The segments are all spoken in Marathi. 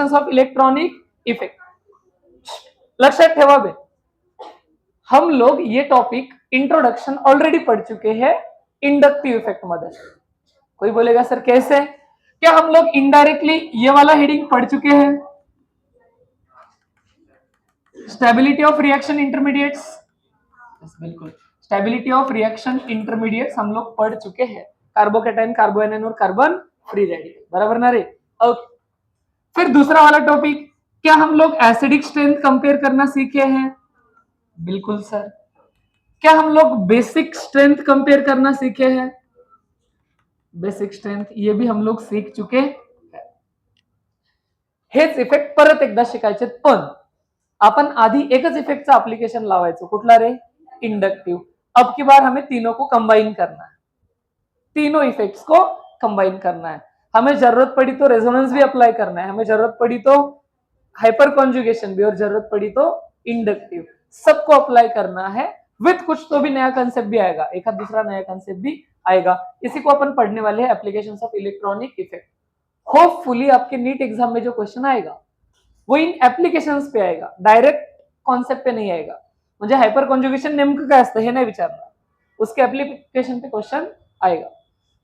Applications of electronic effect. लक्षात ठेवा बे, हम लोग ये टॉपिक इंट्रोडक्शन ऑलरेडी पढ़ चुके हैं इंडक्टिव इफेक्ट मध्ये. कोई बोलेगा सर कैसे? क्या हम लोग इनडायरेक्टली ये वाला हेडिंग पढ़ चुके हैं, स्टेबिलिटी ऑफ रिएक्शन इंटरमीडिएट्स? बिल्कुल, स्टेबिलिटी ऑफ रिएक्शन इंटरमीडिएट्स हम लोग पढ़ चुके हैं. कार्बोकेटाइन, कार्बोएनाइन और कार्बन फ्री रेडिकल, बराबर ना रे? ओके. फिर दूसरा वाला टॉपिक, क्या हम लोग एसिडिक स्ट्रेंथ कंपेयर करना सीखे हैं? बिल्कुल सर. क्या हम लोग बेसिक स्ट्रेंथ कंपेयर करना सीखे हैं? बेसिक स्ट्रेंथ ये भी हम लोग सीख चुके हैं. हेच इफेक्ट परत एकदा शिकायचे, पण आपण आधी एकच इफेक्टचं एप्लीकेशन लावायचो. कुठला रे? इंडक्टिव. अब की बार हमें तीनों को कंबाइन करना है, तीनों इफेक्ट्स को कंबाइन करना है. हमें जरूरत पड़ी तो रेजोनेंस भी अप्लाई करना है, हमें जरूरत पड़ी तो हाइपर कॉन्जुगेशन भी, और जरूरत पड़ी तो इंडक्टिव. सबको अप्लाई करना है. विथ कुछ तो भी नया कंसेप्ट भी आएगा, एक आध दूसरा नया कंसेप्ट भी आएगा. इसी को अपन पढ़ने वाले हैं, applications of electronic effect. Hopefully आपके नीट एग्जाम में जो क्वेश्चन आएगा वो इन एप्लीकेशंस पे आएगा, डायरेक्ट कॉन्सेप्ट पे नहीं आएगा. म्हणजे हायपर कॉन्जुगेशन नेमकं काय असतं हे नाही विचारणार, उसके एप्लीकेशन पे क्वेश्चन आएगा.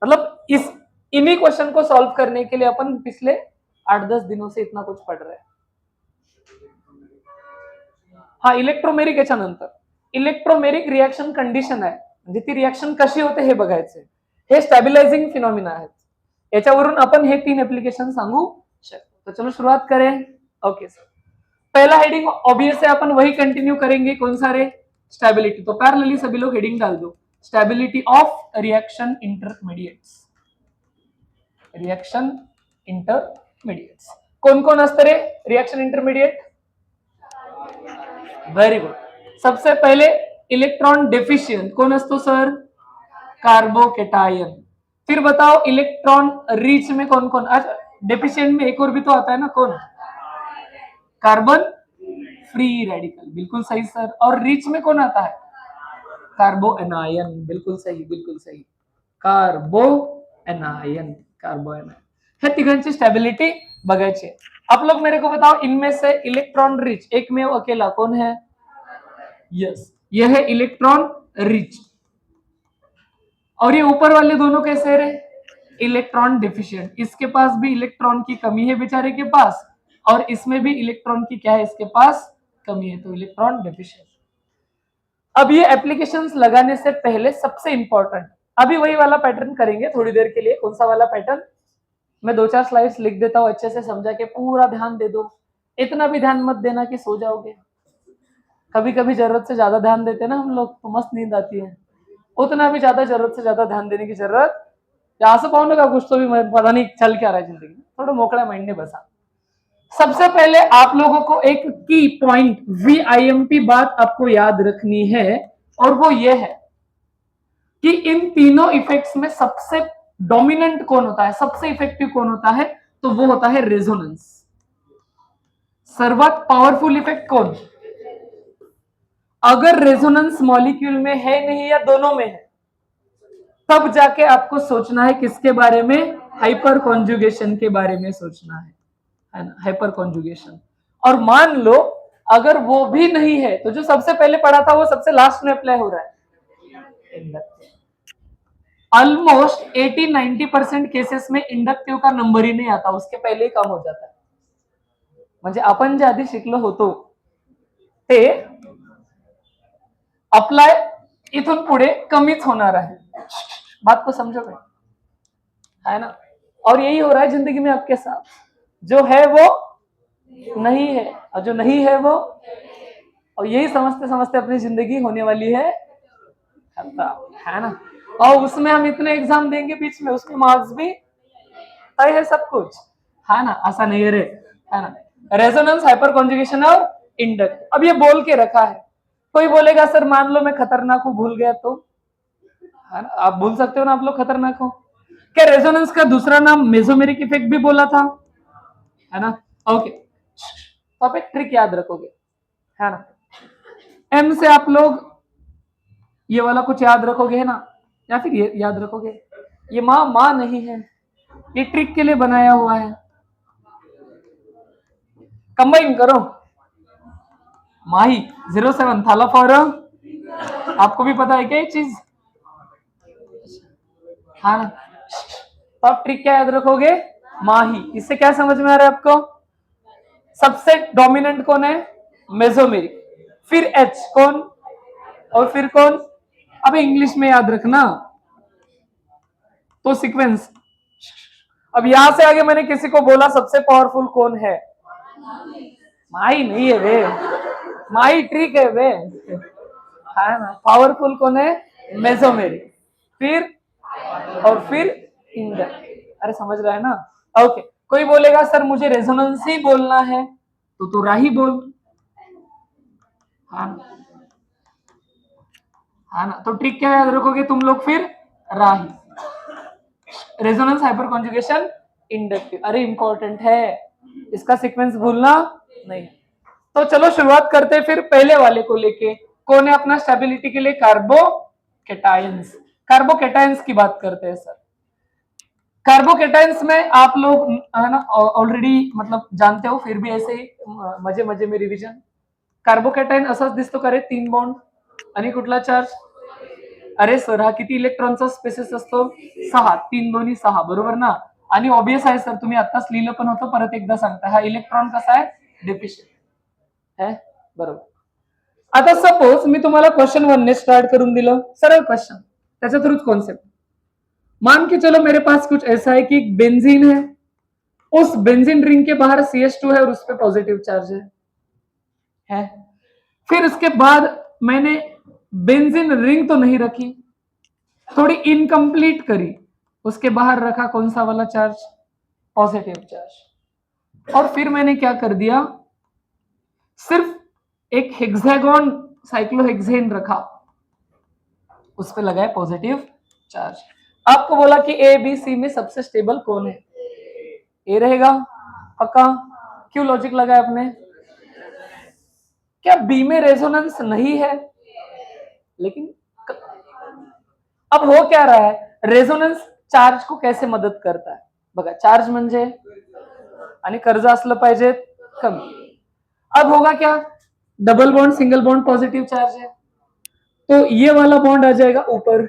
मतलब इस इन्हीं क्वेश्चन को सॉल्व करने के लिए अपन पिछले 8-10 दिनों से इतना कुछ पढ़ रहे हैं. हा, इलेक्ट्रोमेरिक याच्यानंतर इलेक्ट्रोमेरिक रिएक्शन कंडिशन आहे, म्हणजे ती रिएक्शन कशी होते हे बघायचे. हे स्टॅबिलायझिंग फिनॉमिना आहेत. याच्यावरून आपण हे 3 एप्लीकेशन सांगू शकतो. तो चलो शुरुआत करें. ओके सर, पहला हेडिंग ऑब्वियस है, अपन वही कंटिन्यू करेंगे. कौन सा रे? स्टेबिलिटी. तो पैरेलली सभी लोग हेडिंग डाल दो, stability of reaction intermediates. Reaction intermediates कौन कौन असतं रे रिएक्शन इंटरमीडिएट? Very good. सबसे पहले इलेक्ट्रॉन डेफिशिएंट कौन असतो सर? कार्बोकेटायन. फिर बताओ इलेक्ट्रॉन रिच में कौन कौन? डेफिशिएंट में एक और भी तो आता है ना, कौन? Carbon free radical. बिल्कुल सही सर. और रिच में कौन आता है? कार्बोएनायन. बिल्कुल सही, बिल्कुल सही. कार्बोएनायन, कार्बोएनायन. हे तिघांची स्टेबिलिटी बघायची. आप लोग मेरे को बताओ, इनमें से इलेक्ट्रॉन रिच एक में अकेला कौन है? यस, ये है इलेक्ट्रॉन रिच. और ये ऊपर वाले दोनों कैसे रहे? Electron deficient. इसके पास भी इलेक्ट्रॉन की कमी है बेचारे के पास, और इसमें भी इलेक्ट्रॉन की क्या है? इसके पास कमी है, तो इलेक्ट्रॉन डेफिशिएंट. अब ये एप्लीकेशंस लगाने से पहले सबसे इंपॉर्टेंट, अभी वही वाला पैटर्न करेंगे थोड़ी देर के लिए. कौन सा वाला पैटर्न? मैं 2-4 स्लाइड्स लिख देता हूं, अच्छे से समझा के पूरा ध्यान दे दो. इतना भी ध्यान मत देना कि सो जाओगे. कभी कभी जरूरत से ज्यादा ध्यान देते ना हम लोग, तो मस्त नींद आती है. उतना भी ज्यादा जरूरत से ज्यादा ध्यान देने की जरूरत. असं पाहू नका कुछ तो भी पता नहीं चल क्या रहा है जिंदगी में. थोड़ा मोकळ्या माइंड ने बसा. सबसे पहले आप लोगों को एक की पॉइंट VIMP बात आपको याद रखनी है, और वो ये है कि इन तीनों इफेक्ट्स में सबसे डोमिनेंट कौन होता है, सबसे इफेक्टिव कौन होता है? तो वो होता है रेजोनेंस. सर्वात पावरफुल इफेक्ट कौन? अगर रेजोनेंस मॉलिक्यूल में है नहीं या दोनों में है, तब जाके आपको सोचना है किसके बारे में? हाइपर कॉन्जुगेशन के बारे में सोचना है ना, हाइपर कॉन्जुगेशन. और मान लो अगर वो भी नहीं है, तो जो सबसे पहले पढ़ा था वो सबसे लास्ट में अप्लाई हो रहा है. ऑलमोस्ट 80-90% केसेस में इंडक्टिव का नंबर ही नहीं आता, उसके पहले ही काम हो जाता है. म्हणजे आपण जे आधी शिकलो होतो ते अप्लाय इथून पुढे कमीच होणार आहे. बात को समझोगे, है ना? और यही हो रहा है जिंदगी में आपके साथ. जो है वो नहीं है, और जो नहीं है वो, और यही समझते समझते अपनी जिंदगी होने वाली है है ना? और उसमें हम इतने एग्जाम देंगे बीच में, उसके मार्क्स भी तय है सब कुछ, है ना? ऐसा नहीं है रे, है ना? रेजोनेंस, हाइपर कॉन्जुगेशन और इंडक्ट. अब ये बोल के रखा है. कोई बोलेगा सर मान लो मैं खतरनाक को भूल गया तो, है ना? आप भूल सकते हो ना आप लोग खतरनाक हो. क्या रेजोनेंस का दूसरा नाम मेसोमेरिक इफेक्ट भी बोला था, है ना? ओके, तो आप एक ट्रिक याद रखोगे, है ना? एम से आप लोग ये वाला कुछ याद रखोगे, है ना? या फिर ये याद रखोगे, ये माँ नहीं है, ये ट्रिक के लिए बनाया हुआ है. कंबाइन करो। माही 07 थाला फॉर, आपको भी पता है क्या ये चीज? हाँ ना, तो आप ट्रिक क्या याद रखोगे? माही। इससे क्या समझ में आ रहा है आपको? सबसे डोमिनेंट कौन है? मेसोमेरिक। फिर एच कौन, और फिर कौन? अब इंग्लिश में याद रखना तो सीक्वेंस। अब यहां से आगे मैंने किसी को बोला सबसे पावरफुल कौन है? माही नहीं है वे, माही ट्रिक है वे, है ना। पावरफुल कौन है? मेसोमेरिक। फिर और फिर इंडर। अरे समझ रहा है ना? ओके। कोई बोलेगा सर मुझे रेजोनेंस ही बोलना है, तो राही बोल। हाँ हाँ ना, तो ट्रिक क्या याद रखोगे तुम लोग फिर? राही। Resonance, hyperconjugation, inductive. अरे इंपॉर्टेंट है, इसका सीक्वेंस भूलना नहीं। तो चलो शुरुआत करते हैं फिर पहले वाले को लेके। कौन है अपना स्टेबिलिटी के लिए? कार्बोकेटाइंस। कार्बोकेटाइंस की बात करते हैं सर। कार्बोकेटाइंस में आप लोग है ना ऑलरेडी मतलब जानते हो, फिर भी ऐसे ही मजे मजे में रिवीजन। कार्बोकेटाइन असाच दिसतो का रे? 3 बॉन्ड आणि कुठला चार्ज? अरे सर हा किती इलेक्ट्रॉनचा स्पेसेस असतो? 6, 3 दोन्ही 6, बरोबर ना? आणि ऑब्वियस आहे सर, तुम्ही आताच लिहिलं पण होतं, परत एकदा सांगता, हा इलेक्ट्रॉन कसा आहे? डिफिशियंट है, बरोबर। आता सपोज मी तुम्हाला क्वेश्चन 1 ने स्टार्ट करून दिलं, सरळ क्वेश्चन, त्याच्या थ्रूच कॉन्सेप्ट। मान के चलो मेरे पास कुछ ऐसा है कि बेंजीन है, उस बेंजीन रिंग के बाहर CH2 है और उस पर पॉजिटिव चार्ज है। फिर उसके बाद मैंने बेंजीन रिंग तो नहीं रखी, थोड़ी इनकम्प्लीट करी, उसके बाहर रखा कौन सा वाला चार्ज? Positive charge. और फिर मैंने क्या कर दिया, सिर्फ एक हेक्सागोन साइक्लोहेक्सेन रखा, उस पर लगाया पॉजिटिव चार्ज। आपको बोला कि ए बी सी में सबसे स्टेबल कौन है? ए रहेगा पक्का। क्यों लॉजिक लगाया आपने? क्या बी में रेजोनेंस नहीं है? लेकिन अब हो क्या रहा है, रेझोनन्स चार्ज को कैसे मदत करता है बघा। चार्ज म्हणजे आणि कर्ज असलं पाहिजे कमी। अब होगा क्या, double bond single bond positive charge है, तो ये वाला बॉन्ड आ जाएगा ऊपर,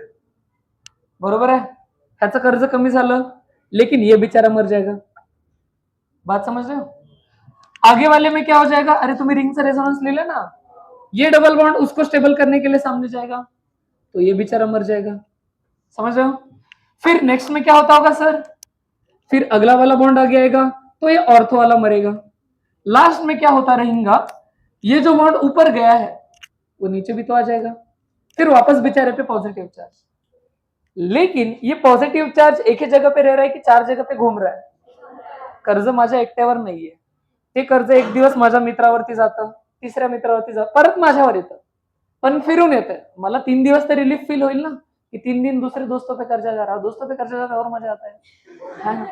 बरोबर है। ह्याचं कर्ज कमी झालं, लेकिन ये बेचारा मर जाएगा। बात समझ रहे हो? आगे वाले में क्या हो जाएगा, अरे तुम्हें रिंग से रेजोनेंस ले लेना, ये डबल बॉन्ड उसको स्टेबल करने के लिए सामने जाएगा, तो ये बेचारा मर जाएगा। समझ रहे हो? फिर नेक्स्ट में क्या होता होगा सर, फिर अगला वाला बॉन्ड आ जाएगा, तो ये ऑर्थो वाला मरेगा। लास्ट में क्या होता रहेगा, ये जो बॉन्ड ऊपर गया है वो नीचे भी तो आ जाएगा, फिर वापस बेचारे पे पॉजिटिव चार्ज। लेकिन ये पॉजिटिव चार्ज एक ही जगह पे रह रहा है कि 4 जगह पे घूम रहा है? कर्ज माझ्या एकट्यावर नाहीये, ते कर्ज एक दिवस माझ्या मित्रावरती जातं, तिसऱ्या मित्रावरती जातं, परत माझ्यावर येतं, पण फिरून येतं। मला 3 दिवस तर रिलीफ फील होईल ना, कि 3 दिन दूसरे दोस्तों पे कर्जा जा रहा, दोस्तों पे कर्जा जाता और मजा आता है ना?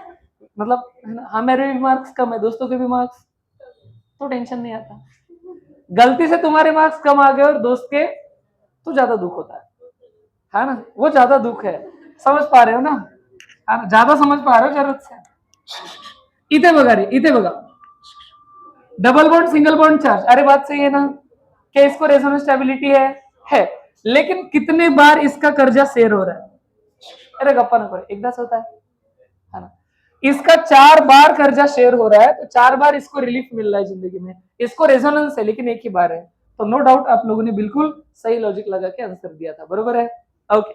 मतलब हाँ मेरे भी मार्क्स कम है, दोस्तों के भी मार्क्स, तो टेंशन नहीं आता। गलती से तुम्हारे मार्क्स कम आ गए और दोस्त के, तो ज्यादा दुख होता है ना? वो ज्यादा दुख है, समझ पा रहे हो ना? ज्यादा समझ पा रहे हो जरूरत से। इथे बघा रे, इथे बघा, double bond single bond charge, अरे बात सही है ना, क्या इसको रेजोनेंस स्टेबिलिटी है, लेकिन कितने बार इसका कर्जा शेयर हो रहा है? अरे गप्पा नको, एकदाच होता है ना? इसका 4 बार कर्जा शेयर हो रहा है, तो 4 बार इसको रिलीफ मिल रहा है जिंदगी में, इसको रेजोनेंस है लेकिन एक ही बार है। तो नो डाउट आप लोगों ने बिल्कुल सही लॉजिक लगा के आंसर दिया था, बरोबर है। ओके,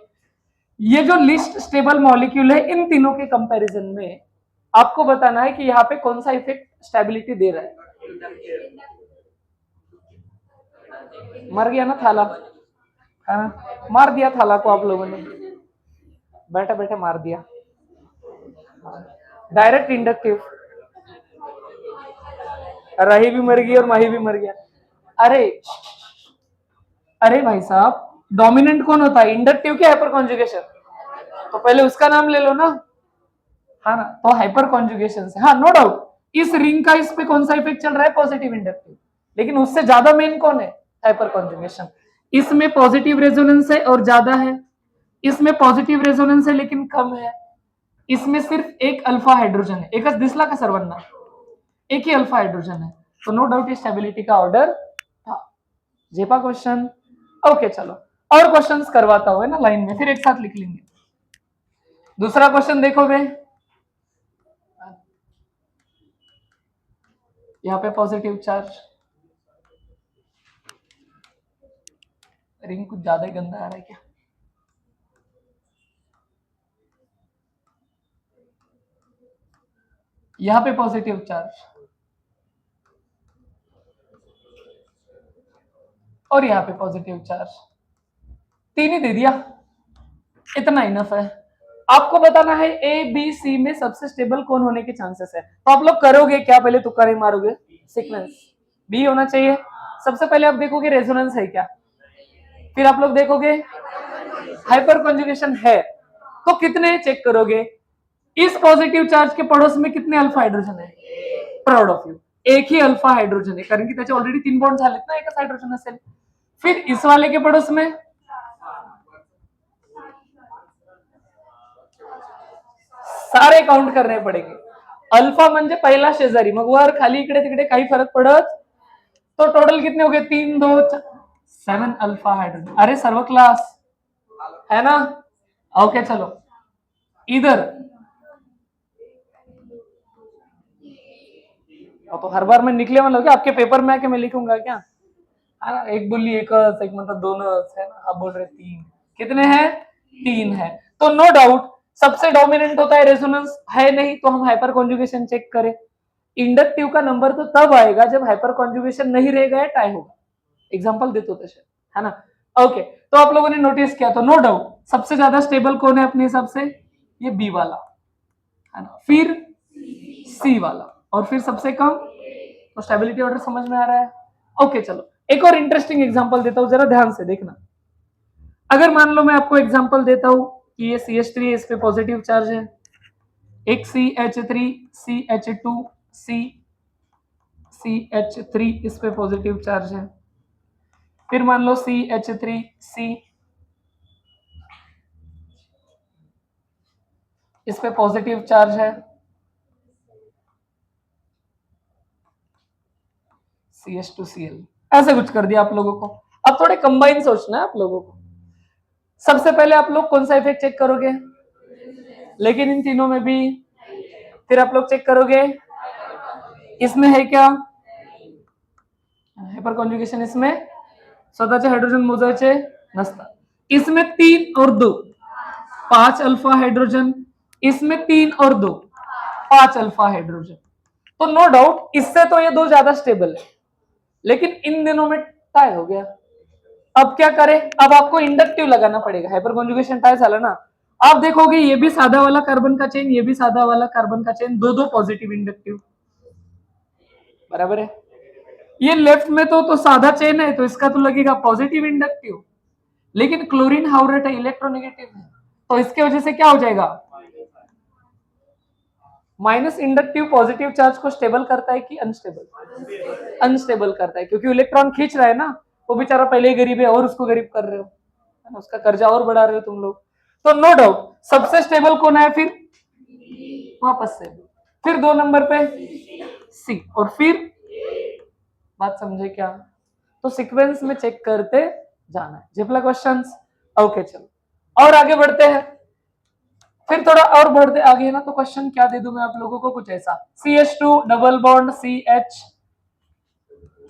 ये जो लिस्ट स्टेबल मॉलिक्यूल है, इन तीनों के कंपैरिजन में आपको बताना है कि यहाँ पे कौन सा इफेक्ट स्टेबिलिटी दे रहा है। मर गया ना थाला, मार दिया थाला को आप लोगों ने, बैठे बैठे मार दिया, डायरेक्ट इंडक्टिव। रही भी मर गई और माही भी मर गया। अरे अरे भाई साहब, डोमिनेंट कौन होता है, इंडक्टिव क्या हाइपर कॉन्जुगेशन? तो पहले उसका नाम ले लो ना, हाँ ना, तो हाइपर कॉन्जुगेशन से, हाँ नो डाउट इस रिंग का इस पे कौन सा इफेक्ट चल रहा है, पॉजिटिव इंडक्टिव, लेकिन उससे ज्यादा मेन कौन है, हाइपर कॉन्जुगेशन। इसमें पॉजिटिव रेजोनेंस है और ज्यादा है, इसमें पॉजिटिव रेजोनेंस है लेकिन कम है, इसमें सिर्फ एक अल्फा हाइड्रोजन है, एकच दिसला का सर्वांना? एक ही अल्फा हाइड्रोजन है, तो नो डाउट ये स्टेबिलिटी का ऑर्डर था। जेपा क्वेश्चन। ओके चलो और क्वेश्चंस करवाता हुआ है ना लाइन में, फिर एक साथ लिख लेंगे। दूसरा क्वेश्चन देखोगे, यहाँ पे पॉजिटिव चार्ज, रिंग कुछ ज्यादा ही गंदा आ रहा है क्या? यहाँ पे पॉजिटिव चार्ज और यहाँ पे पॉजिटिव चार्ज, तीन ही दे दिया, इतना इनफ है। आपको बताना है ए बी सी में सबसे स्टेबल कौन होने के चांसेस है। तो आप लोग करोगे क्या, पहले तुक्का नहीं मारोगे, सीक्वेंस बी होना चाहिए। सबसे पहले आप देखोगे रेजोनेंस है क्या, फिर आप लोग देखोगे हाइपर कॉन्जुगेशन है, तो कितने चेक करोगे, इस पॉजिटिव चार्ज के पड़ोस में कितने अल्फा हाइड्रोजन है, प्राउड ऑफ यू, एक ही अल्फा हाइड्रोजन है, कारण की त्याचे ऑलरेडी 3 बॉन्ड झालेत ना एकच हाइड्रोजन असेल। फिर इस वाले के पड़ोस में सारे काउंट करने पडेंगे। अल्फा म्हणजे पहिला शेजारी, मग वर खाली इकडे तिकडे काही फरक पडत, तो टोटल कितने हो गए, 3 2 7 अल्फा हाइड्रोजन। अरे सर्व क्लास है ना। ओके चलो इधर, तो हर बार मैं निकले मतलब क्या आपके पेपर में आके मैं लिखूंगा क्या, है ना, एक बोली एक मतलब दोनों है ना, आप बोल रहे 3, कितने हैं 3 है। तो नो डाउट सबसे डोमिनेंट होता है रेजोनेंस, है नहीं तो हम हाइपर कॉन्जुगेशन चेक करें। इंडक्टिव का नंबर तो तब आएगा जब हाइपर कॉन्जुगेशन नहीं रहेगा, टाई होगा। एग्जांपल देते होते है ना। ओके तो आप लोगों ने नोटिस किया, तो नो डाउट सबसे ज्यादा स्टेबल कौन है अपने हिसाब से, ये बी वाला है ना, फिर सी वाला, और फिर सबसे कम। तो स्टेबिलिटी ऑर्डर समझ में आ रहा है। ओके चलो एक और इंटरेस्टिंग एग्जांपल देता हूं, जरा ध्यान से देखना। अगर मान लो मैं आपको एग्जांपल देता हूं कि ये CH3 इस पे पॉजिटिव चार्ज है, एक CH3 CH2 CH3 इस पे पॉजिटिव चार्ज है, फिर मान लो CH3 C इस पे पॉजिटिव चार्ज है, CH2Cl, ऐसे कुछ कर दिया आप लोगों को। अब थोड़े कंबाइन सोचना है आप लोगों को। सबसे पहले आप लोग कौन सा इफेक्ट चेक करोगे, लेकिन इन तीनों में भी, फिर आप लोग चेक करोगे इसमें है क्या, हाइपर कॉन्जुगेशन इसमें स्वतःचे हाइड्रोजन मोजायचे नसतात, इसमें 3 और 2 5 अल्फा हाइड्रोजन, इसमें 3 और 2 5 अल्फा हाइड्रोजन। तो नो डाउट इससे तो ये दो ज्यादा स्टेबल है, लेकिन इन दिनों में टाई हो गया। अब क्या करें, अब आपको इंडक्टिव लगाना पड़ेगा, हाइपर कॉन्जुगेशन टाई झाला ना। आप देखोगे ये भी सादा वाला कार्बन का चेन, ये भी सादा वाला कार्बन का चेन, दो दो पॉजिटिव इंडक्टिव, बराबर है। ये लेफ्ट में तो सादा चेन है, तो इसका तो लगेगा पॉजिटिव इंडक्टिव, लेकिन क्लोरीन हाउरेट है, इलेक्ट्रोनेगेटिव है, तो इसके वजह से क्या हो जाएगा, माइनस इंडक्टिव पॉजिटिव चार्ज को स्टेबल करता है कि अनस्टेबल, अनस्टेबल करता है, क्योंकि इलेक्ट्रॉन खींच रहा है ना, वो बेचारा पहले ही गरीब है और उसको गरीब कर रहे हो, है ना, उसका कर्जा और बढ़ा रहे हो तुम लोग। तो नो डाउट सबसे स्टेबल कौन है, फिर वापस से फिर 2 नंबर पे सी, और फिर बात समझे क्या, तो सीक्वेंस में चेक करते जाना है। जिपला क्वेश्चंस। ओके चलो और आगे बढ़ते हैं, फिर थोड़ा और बढ़ते आगे ना, तो क्वेश्चन क्या दे दूं मैं आप लोगों को, कुछ ऐसा CH2 double bond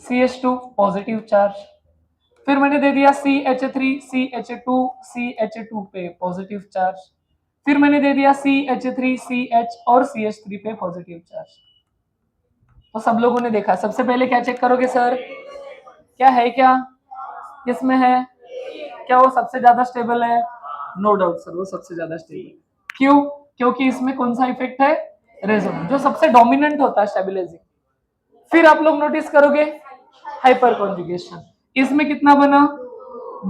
CH2 positive charge, फिर मैंने दे दिया CH3 CH2 पे पॉजिटिव चार्ज, फिर मैंने दे दिया CH3 CH और CH3 पे पॉजिटिव चार्ज। तो सब लोगों ने देखा, सबसे पहले क्या चेक करोगे सर, क्या है, क्या किसमें है, क्या वो सबसे ज्यादा स्टेबल है, नो डाउट सर वो सबसे ज्यादा स्टेबल। क्यों, क्योंकि इसमें कौन सा इफेक्ट है, रेजोनेंस, जो सबसे डोमिनेंट होता है स्टेबिलाइजिंग। फिर आप लोग नोटिस करोगे हाइपर कॉन्जुगेशन, इसमें कितना बना,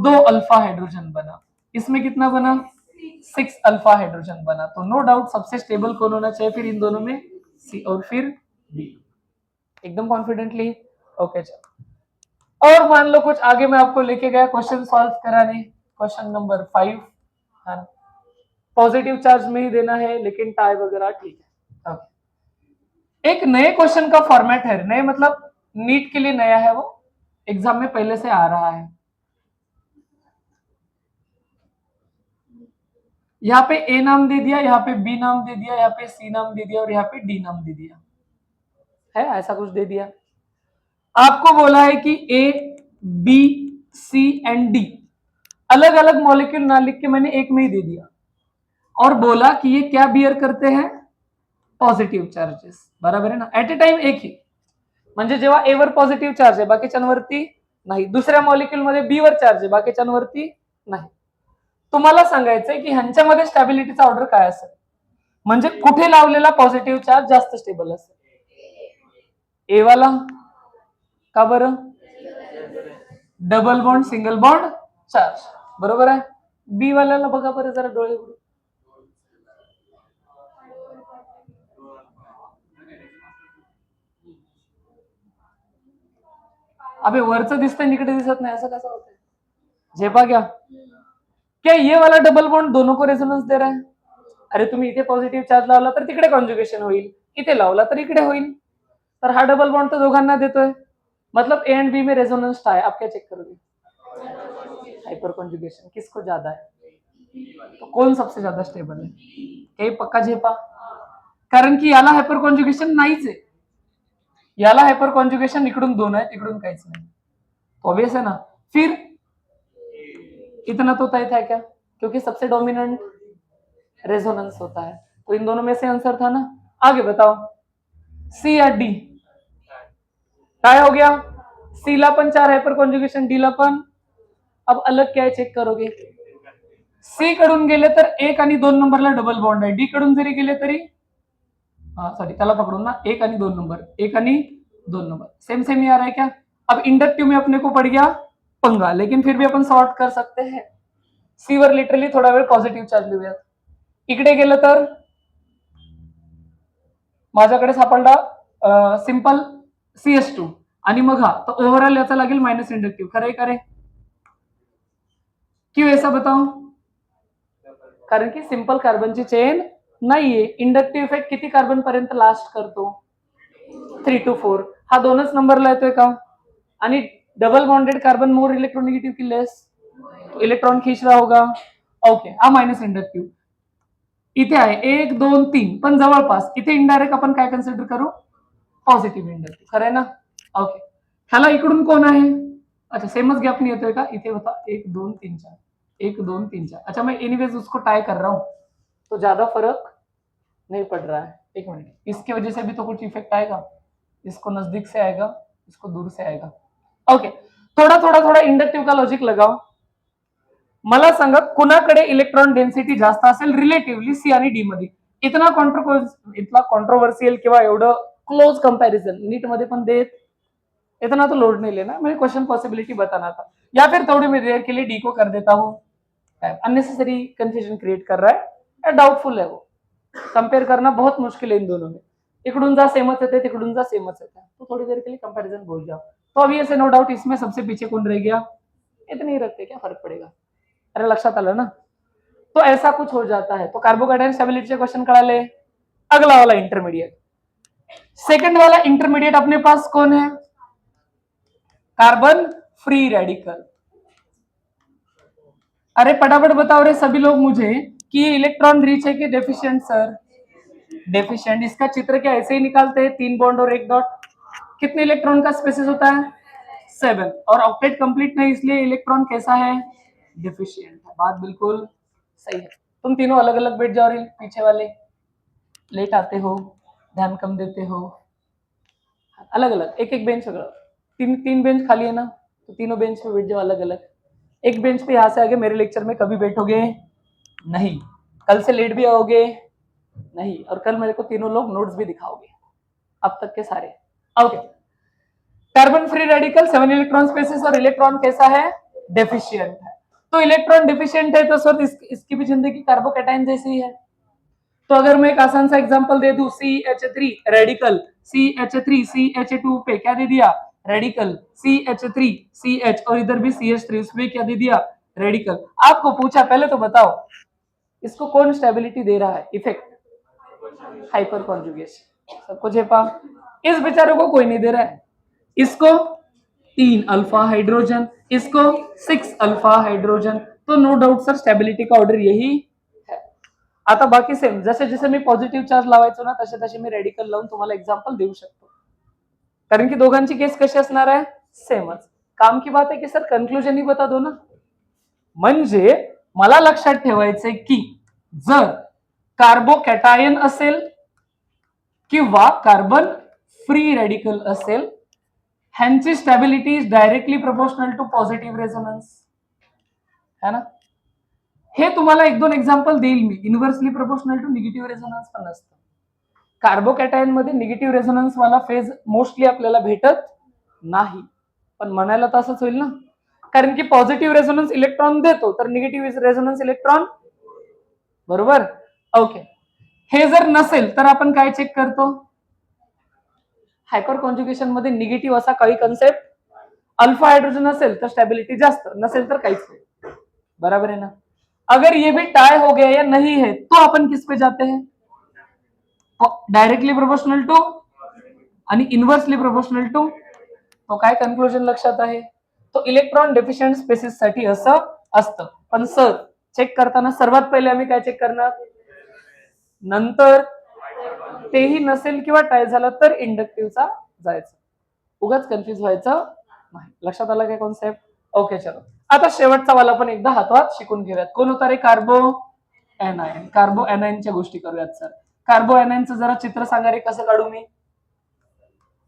2 अल्फा हाइड्रोजन बना, इसमें कितना बना, 6 अल्फा हाइड्रोजन बना। तो नो डाउट सबसे स्टेबल कौन होना चाहिए फिर इन दोनों में, सी और फिर बी, एकदम कॉन्फिडेंटली। ओके चलो और मान लो कुछ आगे मैं आपको लेके गया क्वेश्चन सॉल्व कराने, क्वेश्चन नंबर 5 है, पॉजिटिव चार्ज में ही देना है लेकिन टाई वगैरह ठीक है। एक नए क्वेश्चन का फॉर्मेट है, नए मतलब नीट के लिए नया है, वो एग्जाम में पहले से आ रहा है। यहाँ पे ए नाम दे दिया, यहाँ पे बी नाम दे दिया, यहाँ पे सी नाम दे दिया और यहाँ पे डी नाम दे दिया, है ऐसा कुछ दे दिया। आपको बोला है कि A B C and D अलग अलग मॉलिक्यूल ना लिख के मैंने एक में ही दे दिया और बोला कि ये क्या बियर करते हैं, पॉझिटिव्ह चार्जेस, बरोबर आहे ना, ऍट अ टाइम एक ही, म्हणजे जेव्हा ए वर पॉझिटिव्ह चार्ज आहे बाकीच्यांवरती नाही, दुसऱ्या मॉलिक्यूल मध्ये बी वर चार्ज आहे बाकीच्यांवरती नाही। तुम्हाला सांगायचंय की ह्यांच्यामध्ये स्टॅबिलिटीचा ऑर्डर काय असेल, म्हणजे कुठे लावलेला पॉझिटिव्ह चार्ज जास्त स्टेबल असेल, ए वाला का बरं, double bond single bond charge, बरोबर आहे। बी वाल्याला बघा बरं जरा डोळे उघडून, अबे वरचं दिसतंय इकडे दिसत नाही, असं कसं होतंय, झेपा क्या ये वाला डबल बॉन्ड दोनों को रेझोनन्स दे रहा है, अरे तुम्ही इथे पॉझिटिव्ह चार्ज लावला तर तिकडे कॉन्जुगेशन होईल, इथे लावला तर इकडे होईल, तर हा डबल बॉन्ड तर दोघांना देतोय, मतलब ए एंड बी में रेजोनेंस है। आप क्या चेक करोगे, हाइपर कॉन्जुगेशन किसको ज्यादा है, तो कौन सबसे ज्यादा स्टेबल है, काही पक्का झेपा, कारण की याला हायपर कॉन्जुगेशन नाहीच आहे, याला हायपर कॉन्जुगेशन इकडून दोन आहे तिकडून काहीच नाही, ऑब्वियस है ना। फिर इतना तो तय था क्या, क्योंकि सबसे डोमिनेंट रेजोनेंस होता है, तो इन दोनों में से आंसर था ना। आगे बताओ सी या डी, काय हो गया, सी ला पण 4 हायपर कॉन्जुगेशन, डी ला पण, अब अलग क्या चेक करोगे, सी कडून गेले तर 1 आणि 2 नंबरला डबल बॉन्ड आहे, डी कडून जरी गेले तरी, सॉरी त्याला पकडून ना, 1 आणि 2 नंबर, 1 आणि 2 नंबर सेम सेम ही आ रहा है क्या। अब इंडक्टिव में अपने को पड़ गया पंगा, लेकिन फिर भी अपन सॉर्ट कर सकते हैं, सी वर लिटरली थोडा वेळ पॉझिटिव्ह चार्ज लिहूयात, इकडे गेलं तर माझ्याकडे सापडला सिंपल CS2 आणि मग हा, तो ओव्हरऑल याचा लागेल मायनस इंडक्टिव्ह, खरंय का रे, क्यों ऐसा बताओ, कारण की सिंपल कार्बनची चेन नाहीये, इंडक्टिव्ह इफेक्ट किती कार्बन पर्यंत लास्ट करतो, 3 to 4, हा दोनच नंबरला येतोय का, आणि डबल बॉन्डेड कार्बन मोर इलेक्ट्रोनिगेटिव्ह की लेस, तो इलेक्ट्रॉन खींच रहा होगा, ओके, हा मायनस इंडक्टिव्ह, इथे आहे 1 2 3, पण जवळपास, इथे इनडायरेक्ट आपण काय कन्सिडर करू, पॉझिटिव्ह इंडक्टिव्ह, खरं आहे ना, ओके। ह्याला इकडून कोण आहे, अच्छा सेमच गैप नहीं होता है, इथे होता 1 2 3 4, 1 2 3 4, अच्छा मैं एनीवेज उसको टाई कर रहा हूँ, तो ज्यादा फर्क नहीं पड़ रहा है, एक मिनट, इसकी वजह से भी तो कुछ इफेक्ट आएगा, इसको नजदीक से आएगा, इसको दूर से आएगा, ओके। थोड़ा थोड़ा थोड़ा इंडक्टिव्ह का लॉजिक लगाओ, मला सांगा कुणाकडे इलेक्ट्रॉन डेन्सिटी जास्त असेल रिलेटिव्हली सी आणि डी मध्ये, इतना कॉन्ट्रोवर्सियल किंवा एवढं क्लोज कंपैरिजन नीट मध्ये पण देत, इतना तो लोड नहीं लेना, मुझे क्वेश्चन पॉसिबिलिटी बताना था, या फिर थोड़ी मैं देर के लिए डी को कर देता हूँ, अननेसेसरी कंफ्यूजन क्रिएट कर रहा है, डाउटफुल है वो, कंपेयर करना बहुत मुश्किल है इन दोनों में, इकडून जा सेमच येते तिकडून जा सेमच येते, तो थोड़ी देर के लिए कंपैरिजन भूल जाओ, तो अभी ऐसे नो डाउट इसमें सबसे पीछे कौन रह गया, इतने ही रखते क्या फर्क पड़ेगा, अरे लक्षात आलं ना, तो ऐसा कुछ हो जाता है, तो कार्बोकेटाइन स्टेबिलिटी क्वेश्चन कळाले। अगला वाला इंटरमीडिएट, सेकंड वाला इंटरमीडिएट अपने पास कौन है, कार्बन फ्री रेडिकल, अरे फटाफट बताओ रे सभी लोग मुझे कि ये इलेक्ट्रॉन रिच है कि डेफिशिएंट, सर डेफिशिएंट, इसका चित्र क्या ऐसे ही निकालते हैं, 3 बॉन्ड और 1 डॉट, कितने इलेक्ट्रॉन का स्पेसिस होता है 7, और ऑक्टेट कंप्लीट नहीं, इसलिए इलेक्ट्रॉन कैसा है, डेफिशिएंट है, बात बिल्कुल सही है। तुम तीनों अलग अलग बैठ जाओ रे, पीछे वाले लेट आते हो, ध्यान कम देते हो, अलग अलग एक एक बेंच, तीन तीन बेंच खाली है ना, तो तीनों बेंच पे बैठ जाओ अलग अलग, एक बेंच पे यहां से आगे मेरे लेक्चर में कभी बैठोगे नहीं, कल से लेट भी आओगे नहीं, और कल मेरे को तीनों लोग नोट्स भी दिखाओगे, अब तक के सारे, okay. Carbon free radical 7 electron species और इलेक्ट्रॉन कैसा है, डेफिशिएंट है, तो इलेक्ट्रॉन डेफिशिएंट है तो सर इसकी भी जिंदगी कार्बोकेटाइन जैसी है, तो अगर मैं एक आसान सा एग्जांपल दे दूं, CH3 रेडिकल, CH3 CH2 पे क्या दे दिया, रेडिकल, CH3CH और इधर भी CH3, उसमें क्या दे दिया, रेडिकल, आपको पूछा पहले तो बताओ इसको कौन स्टेबिलिटी दे रहा है, इफेक्ट, हाइपर कॉन्जुगेशन, सबको झेपा, इस बेचारे को कोई नहीं दे रहा है, इसको 3 अल्फा हाइड्रोजन, इसको 6 अल्फा हाइड्रोजन. तो नो डाऊट सर स्टॅबिलिटी का ऑर्डर यही है. आता बाकी सेम, जसे जसे मी पॉझिटिव्ह चार्ज लावायचो ना तसे तसे मी रेडिकल लावून तुम्हाला एक्झाम्पल देऊ शकतो, कारण की दोघांची केस कशी असणार आहे, सेमच. काम की बात आहे की सर कन्क्लुजन ही बता दो ना. म्हणजे मला लक्षात ठेवायचंय की जर कार्बोकॅटायन असेल किंवा कार्बन फ्री रेडिकल असेल, ह्यांची stability is directly proportional to positive resonance, है ना. हे तुम्हाला एक दोन एक्झाम्पल देईल मी. Inversely proportional to negative resonance पण असतं. कार्बोकॅटायन मध्ये निगेटिव्ह रेझोनन्स वाला फेज मोस्टली आपल्याला भेटत नाही, पण म्हणायला तसंच होईल ना, कारण की पॉझिटिव्ह रेझोनन्स इलेक्ट्रॉन देतो तर निगेटिव्ह रेझोनन्स इलेक्ट्रॉन, बरोबर. ओके, हे जर नसेल तर आपण काय चेक करतो, हायपर कॉन्जुगेशन मध्ये निगेटिव्ह असा काही कन्सेप्ट, अल्फा हाइड्रोजन असेल तर स्टेबिलिटी जास्त, नसेल तर काहीच नाही, बराबर है ना. अगर ये भी टाई हो गया या नहीं है तो अपन किस पे जाते हैं, डायरेक्टली प्रोपोर्शनल टू आणि इन्व्हर्सली प्रोपोर्शनल टू. तो काय कन्क्लुजन लक्षात आहे, तो इलेक्ट्रॉन डेफिशियंट स्पेसिस साठी असं असतं. पण सर चेक करताना सर्वात पहिले आम्ही काय चेक करणार, नंतर तेही नसेल किंवा टाय झालं तर इंडक्टिव्हचा जायचं. उगाच कन्फ्युज व्हायचं नाही. लक्षात आलं काय कॉन्सेप्ट. ओके चलो, आता शेवटचा वाला पण एकदा हातवात शिकून घेऊयात. कोण होता रे, कार्बो एनायन. कार्बो एनायनच्या गोष्टी करूयात सर. कार्बो एनायनचं जरा चित्र सांगा रे, कसं काढू मी.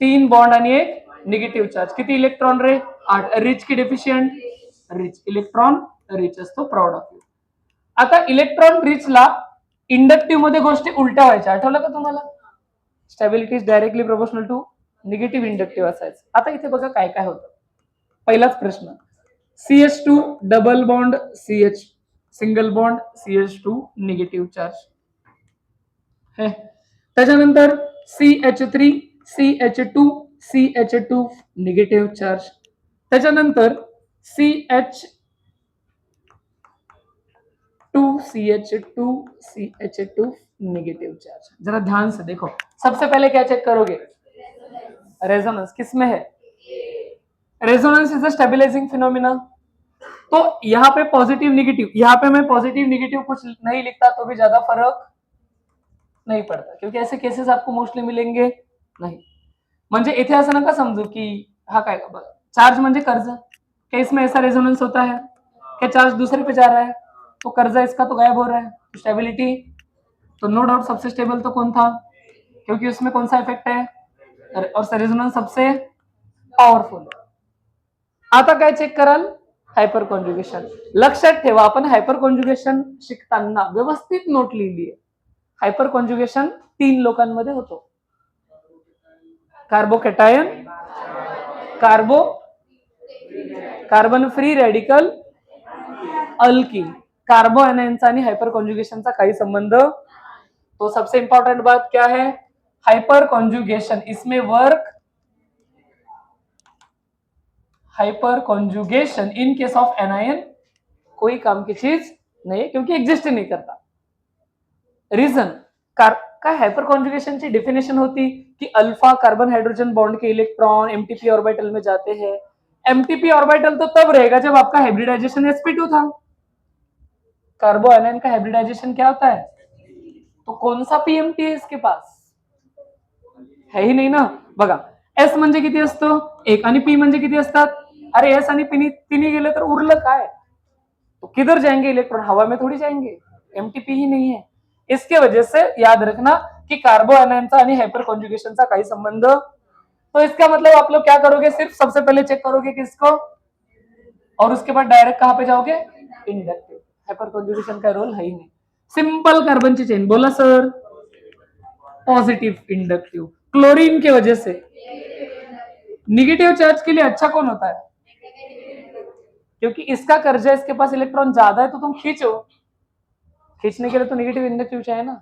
3 बॉन्ड आणि एक निगेटिव्ह चार्ज. किती इलेक्ट्रॉन रे, 8. रिच की डेफिशियंट, रिच. इलेक्ट्रॉन रिच असतो, प्राऊड ऑफ यू. आता इलेक्ट्रॉन रिचला इंडक्टिव्ह मध्ये गोष्टी उलट्या व्हायच्या, आठवलं का तुम्हाला. Stability is directly proportional to negative inductive असायचं. आता इथे बघा काय काय होतं. पहिलाच प्रश्न, CH2 double bond CH, single bond CH2 negative charge. त्याच्यानंतर CH3 CH2 CH2 negative charge. त्याच्यानंतर CH2 CH2 निगेटिव चार्ज. जरा ध्यान से देखो, सबसे पहले क्या चेक करोगे, रेजोनेंस किसमें है, resonance is a stabilising phenomena. तो यहाँ पे पॉजिटिव निगेटिव, यहाँ पे मैं पॉजिटिव निगेटिव कुछ नहीं लिखता तो भी ज्यादा फर्क नहीं पड़ता, क्योंकि ऐसे केसेस आपको मोस्टली मिलेंगे नहीं. म्हणजे इथे असं नका समजू की हा काय, चार्ज म्हणजे कर्ज, क्या इसमें ऐसा रेजोनेंस होता है, क्या चार्ज दूसरे पे जा रहा है तो कर्जा इसका तो गायब हो रहा है. स्टेबिलिटी तो नो डाउट सबसे स्टेबल तो कौन था, क्योंकि उसमें कौन सा इफेक्ट है, और रेजोनेंस सबसे पॉवरफुल. आता काय चेक कराल, हायपर कॉन्जुगेशन. लक्षात ठेवा आपण हायपर कॉन्जुगेशन शिकताना व्यवस्थित नोट लिहिली आहे. हायपर कॉन्जुगेशन 3 लोकांमध्ये होतो, carbocation, carbon free radical, alkene. कार्बो एनायनचा आणि हायपर कॉन्जुगेशनचा काही संबंध. तो सबसे इंपॉर्टेंट बात क्या है, हाइपर कॉन्जुगेशन, इसमें work, hyper conjugation in case of anion कोई काम की चीज नहीं है, क्योंकि एग्जिस्ट ही नहीं करता. रीजन काय, हाइपर कॉन्जुगेशन की डेफिनेशन होती कि अल्फा कार्बन हाइड्रोजन बॉन्ड के इलेक्ट्रॉन एमटीपी ऑर्बिटल में जाते हैं. एमटीपी ऑर्बिटल तो तब रहेगा जब आपका हाइब्रिडाइजेशन sp2 था. कार्बो एनायन का हाइब्रिडाइजेशन क्या होता है, तो कौन सा पीएमटी है इसके पास, है ही नहीं ना. बघा एस म्हणजे किती असतो, 1, आणि पी म्हणजे किती असतात. अरे एस आणि पी तिन्ही गेले तर उरलं काय, तो किधर जाएंगे इलेक्ट्रॉन, हवा में थोड़ी जाएंगे, एमटीपी ही नहीं है. इसके वजह से याद रखना कि कार्बो एनायनचा आणि हाइपर कॉन्जुगेशनचा काही संबंध. तो इसका मतलब आप लोग क्या करोगे, सिर्फ सबसे पहले चेक करोगे किसको, और उसके बाद डायरेक्ट कहां पे जाओगे, इंडक्टिव. हाइपर कॉन्जुगेशन का रोल है ही नहीं. सिंपल कार्बन की चेन, बोला सर, पॉजिटिव इंडक्टिव. क्लोरीन की वजह से निगेटिव चार्ज के लिए अच्छा कौन होता है, क्योंकि इसका कर्जा, इसके पास इलेक्ट्रॉन ज्यादा है तो तुम खींचो, खींचने के लिए तो निगेटिव इंडक्टिव चाहिए ना.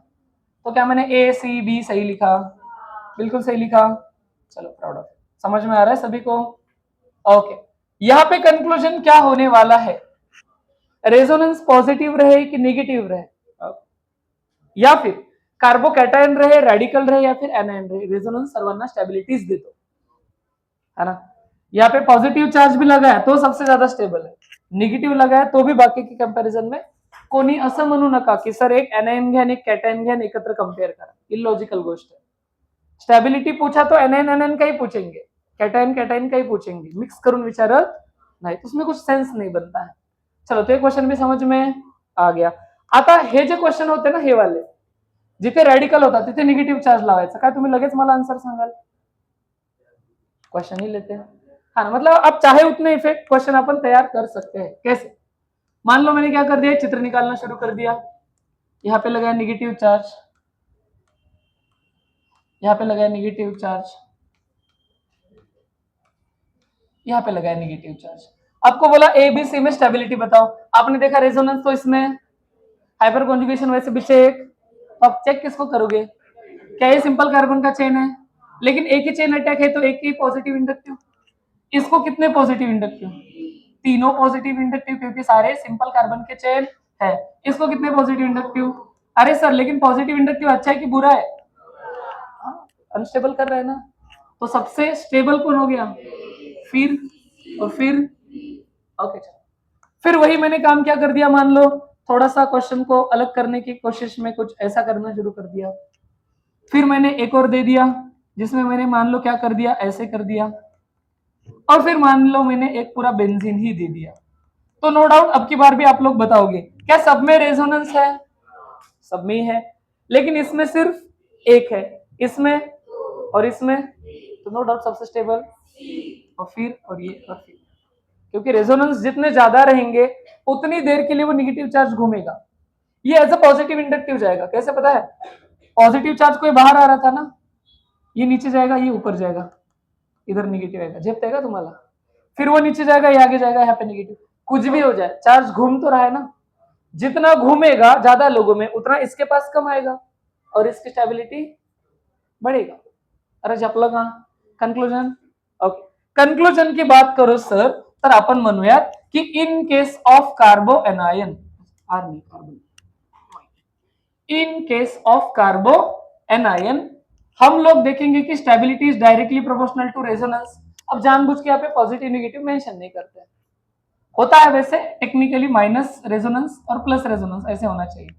तो क्या मैंने ए सी बी सही लिखा, बिल्कुल सही लिखा. चलो प्राउड ऑफ, समझ में आ रहा है सभी को. ओके, यहाँ पे कंक्लूजन क्या होने वाला है, रेजोनेंस पॉजिटिव रहे कि नेगेटिव रहे, या फिर कार्बोकॅटायन रहे, रेडिकल रहे या फिर एनायन रहे, रेजोनेंस सर्वांना स्टॅबिलिटीज देतो, है ना। यहाँ पे पॉजिटिव चार्ज भी लगा है तो सबसे ज्यादा स्टेबल है, निगेटिव लगा है तो भी बाकी की कंपॅरिझन में कोणी असं म्हणू नका की सर एक एनायन घ्या आणि एक कॅटायन घ्या आणि एकत्र कंपेअर करा, इलॉजिकल गोष्ट है। स्टॅबिलिटी पूछा तो एनायन एनायन का ही पूछेंगे, कैटायन कैटायन का ही पूछेंगे, मिक्स करून विचारत नहीं, तो उसमें कुछ सेंस नहीं बनता है। चलो तो ये क्वेश्चन भी समझ में आ गया। आता हे जे क्वेश्चन होते ना हे वाले, जिथे रॅडिकल होता तिथे निगेटिव्ह चार्ज लावायचा, काय तुम्ही लगेच मला आंसर सांगाल? क्वेश्चन ही लेते हैं, हाँ मतलब आप चाहे उतने इफेक्ट क्वेश्चन अपन तैयार कर सकते हैं। कैसे? मान लो मैंने क्या कर दिया, चित्र निकालना शुरू कर दिया, यहाँ पे लगाया निगेटिव चार्ज, यहाँ पे लगाया निगेटिव चार्ज, यहाँ पे लगाया निगेटिव चार्ज। आपको बोला ए बी सी में स्टेबिलिटी बताओ, आपने देखा रेजोनेंस तो इसमें, हाइपर कॉन्जुगेशन वैसे भी चेक, अब चेक किसको करोगे? क्या ये सिंपल कार्बन का चेन है, लेकिन एक ही चेन अटैक है तो एक ही पॉजिटिव इंडक्टिव, इसको कितने पॉजिटिव इंडक्टिव? तीनों पॉजिटिव इंडक्टिव, क्योंकि सारे सिंपल कार्बन के चेन है। इसको कितने पॉजिटिव इंडक्टिव? अरे सर लेकिन पॉजिटिव इंडक्टिव अच्छा है कि बुरा है? अनस्टेबल कर रहा है ना, तो सबसे स्टेबल कौन हो गया? फिर और फिर ओके चलो, फिर वही मैंने काम क्या कर दिया, मान लो थोड़ा सा क्वेश्चन को अलग करने की कोशिश में कुछ ऐसा करना शुरू कर दिया, फिर मैंने एक और दे दिया जिसमें मैंने मान लो क्या कर दिया, ऐसे कर दिया, और फिर मान लो मैंने एक पूरा बेंजीन ही दे दिया। तो नो डाउट अब की बार भी आप लोग बताओगे क्या सब में रेजोनेंस है? सब में है, लेकिन इसमें सिर्फ एक है, इसमें और इसमें, तो नो डाउट सबसे स्टेबल, और फिर और ये और फिर, क्योंकि रेजोनेंस जितने ज्यादा रहेंगे उतनी देर के लिए वो निगेटिव चार्ज घूमेगा, ये एज अ पॉजिटिव इंडक्टिव जाएगा। कैसे पता है? पॉजिटिव चार्ज कोई बाहर आ रहा था ना, ये नीचे जाएगा, ये ऊपर जाएगा, इधर निगेटिव आएगा, झेपतेगा तुम्हारा, फिर वो नीचे जाएगा, ये आगे जाएगा, यहाँ पे निगेटिव, कुछ भी हो जाए चार्ज घूम तो रहा है ना, जितना घूमेगा ज्यादा लोगों में उतना इसके पास कम आएगा और इसकी स्टेबिलिटी बढ़ेगा। अरे झपलं का? कंक्लूजन, ओके, कंक्लूजन की बात करो सर तर आपण म्हणूयात की in case of carbanion, in case of carbanion हम लोग देखेंगे कि stability is directly proportional to resonance. अब जानबूझ के यहाँ पे पॉजिटिव नेगेटिव मेंशन नहीं करते, होता है वैसे टेक्निकली माइनस रेजोनेंस और प्लस रेजोनेंस ऐसे होना चाहिए,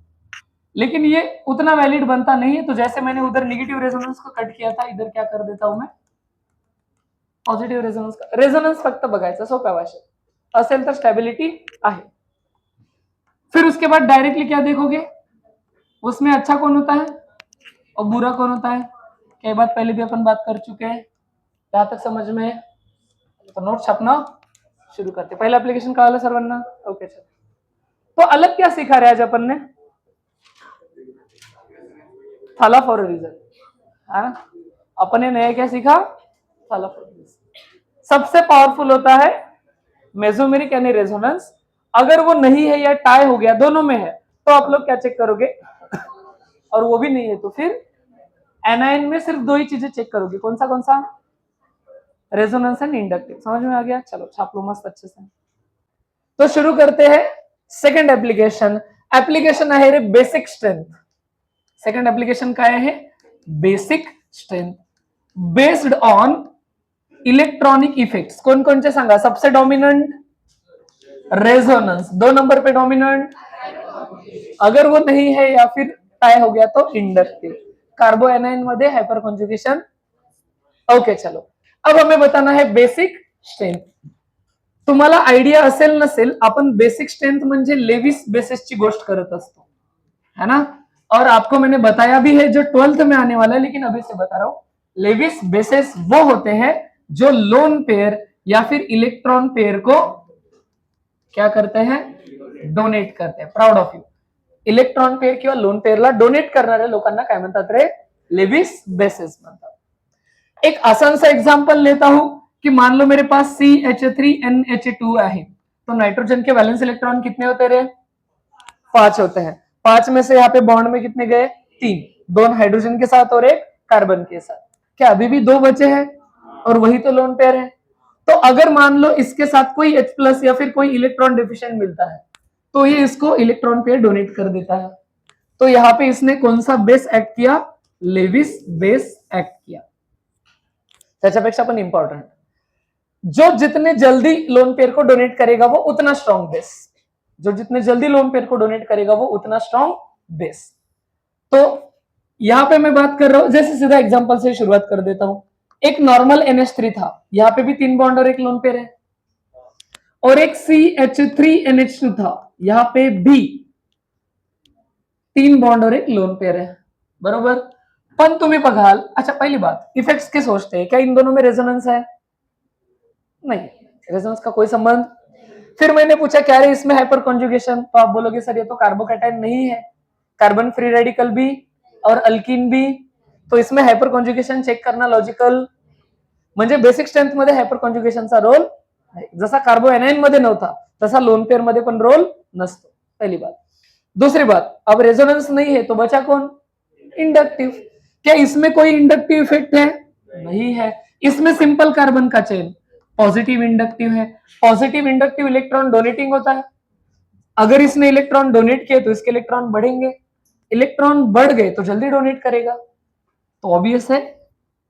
लेकिन ये उतना वैलिड बनता नहीं है। तो जैसे मैंने उधर निगेटिव रेजोनेंस को कट किया था, इधर क्या कर देता हूं मैं, पॉझिटिव्ह रेझोनन्स। रेझोनन्स फक्त बघायचं सोप्या भाषेत, असेल तर स्टेबिलिटी आहे। फिर उसके बाद डायरेक्टली क्या देखोगे, उसमें अच्छा कौन होता है और बुरा कौन होता है, क्या बात पहले भी अपन बात कर चुके हैं, जहां तक समझ में, तो नोट छपना शुरू करते। पहला एप्लीकेशन कळालं सर्वांना? ओके चल, तो अलग क्या सीखा रहे आज अपन ने, थाला फॉर अ रीजन, है ना। अपन ने नया क्या सीखा, थाला फॉर अ रीजन। सबसे पावरफुल होता है मेसोमेरिक यानी रेजोनेंस, अगर वो नहीं है या टाई हो गया, दोनों में है, तो आप लोग क्या चेक करोगे, और वो भी नहीं है तो फिर एनायन में सिर्फ दो ही चीजें चेक करोगे, कौन सा, रेजोनेंस एंड इंडक्टिव। समझ में आ गया? चलो छाप लो मस्त अच्छे से। तो शुरू करते हैं सेकंड एप्लीकेशन। एप्लीकेशन आहे रे बेसिक स्ट्रेंथ। सेकंड एप्लीकेशन काय आहे, basic strength based on electronic effects. कौन कौन से सांगा, सबसे डोमिनेंट रेजोनेंस, 2 नंबर पे डोमिनेंट, अगर वो नहीं है या फिर टाई हो गया तो इंडक्टिव। कार्बो एनायन मध्ये हाइपर कॉन्जुगेशन। ओके चलो, अब हमें बताना है बेसिक स्ट्रेंथ। तुम्हाला आइडिया असेल नसेल, आपण बेसिक स्ट्रेंथ म्हणजे लेविस बेसिसची गोष्ट करत असतो, है ना। और आपको मैंने बताया भी है जो 12th में आने वाला है, लेकिन अभी से बता रहा हूं, लेविस बेसिस वो होते हैं जो लोन पेयर या फिर इलेक्ट्रॉन पेयर को क्या करते हैं, डोनेट करते हैं। Proud of you, electron pair किंवा लोन पेयरला डोनेट करणाऱ्या लोकांना काय म्हणतात रे, लेविस बेसिस म्हणतात। एक आसान सा एग्जांपल लेता हूं कि मान लो मेरे पास CH3NH2 है, तो नाइट्रोजन के वैलेंस इलेक्ट्रॉन कितने होते रे, 5 होते हैं। 5 में से यहाँ पे बॉन्ड में कितने गए, 3, 2 हाइड्रोजन के साथ और एक कार्बन के साथ, क्या अभी भी 2 बचे हैं, और वही तो लोन पेयर है। तो अगर मान लो इसके साथ कोई H+ या फिर कोई इलेक्ट्रॉन डिफिशिएंट मिलता है, तो ये इसको इलेक्ट्रॉन पेयर डोनेट कर देता है। तो यहाँ पे इसने कौन सा बेस एक्ट किया, लेविस बेस एक्ट किया, त्याच्यापेक्षा पण इंपॉर्टंट। जो जितने जल्दी लोन पेयर को डोनेट करेगा वो उतना स्ट्रॉन्ग बेस, जो जितने जल्दी लोन पेयर को डोनेट करेगा वो उतना स्ट्रॉन्ग बेस। तो यहां पे मैं बात कर रहा हूं, जैसे सीधा एग्जांपल से शुरुआत कर देता हूं। एक नॉर्मल NH3 था, यहाँ पे भी 3 बॉन्ड और एक लोन पेयर है, और एक CH3NH2 था, यहाँ पे भी 3 बॉन्ड और एक लोन पेयर है, बरोबर। पण तुम्ही बघाल, अच्छा पहली बात, इफेक्ट्स के सोचते हैं, क्या इन दोनों में रेजोनेंस है? नहीं, रेजोनेंस का कोई संबंध। फिर मैंने पूछा क्या है इसमें हाइपर कॉन्जुगेशन, तो आप बोलोगे सर ये तो कार्बोकैटायन नहीं है, कार्बन फ्री रेडिकल भी और अल्कीन भी, तो इसमें हाइपर कॉन्जुगेशन चेक करना लॉजिकल। म्हणजे बेसिक स्ट्रेंथ मध्ये हायपर कॉन्जुगेशनचा रोल जसा कार्बो एनायन मध्ये नव्हता तसा लोन पेयर मध्ये पण रोल नसतो, पहली बात। दूसरी बात, अब रेजोनेंस नहीं है तो बचा कौन? इंडक्टिव। क्या इसमें कोई इंडक्टिव इफेक्ट है? नहीं है। इसमें सिंपल कार्बन का चेन पॉजिटिव इंडक्टिव है, पॉजिटिव इंडक्टिव इलेक्ट्रॉन डोनेटिंग होता है, अगर इसने इलेक्ट्रॉन डोनेट किए तो इसके इलेक्ट्रॉन बढ़ेंगे, इलेक्ट्रॉन बढ़ गए तो जल्दी डोनेट करेगा, तो ऑब्वियस है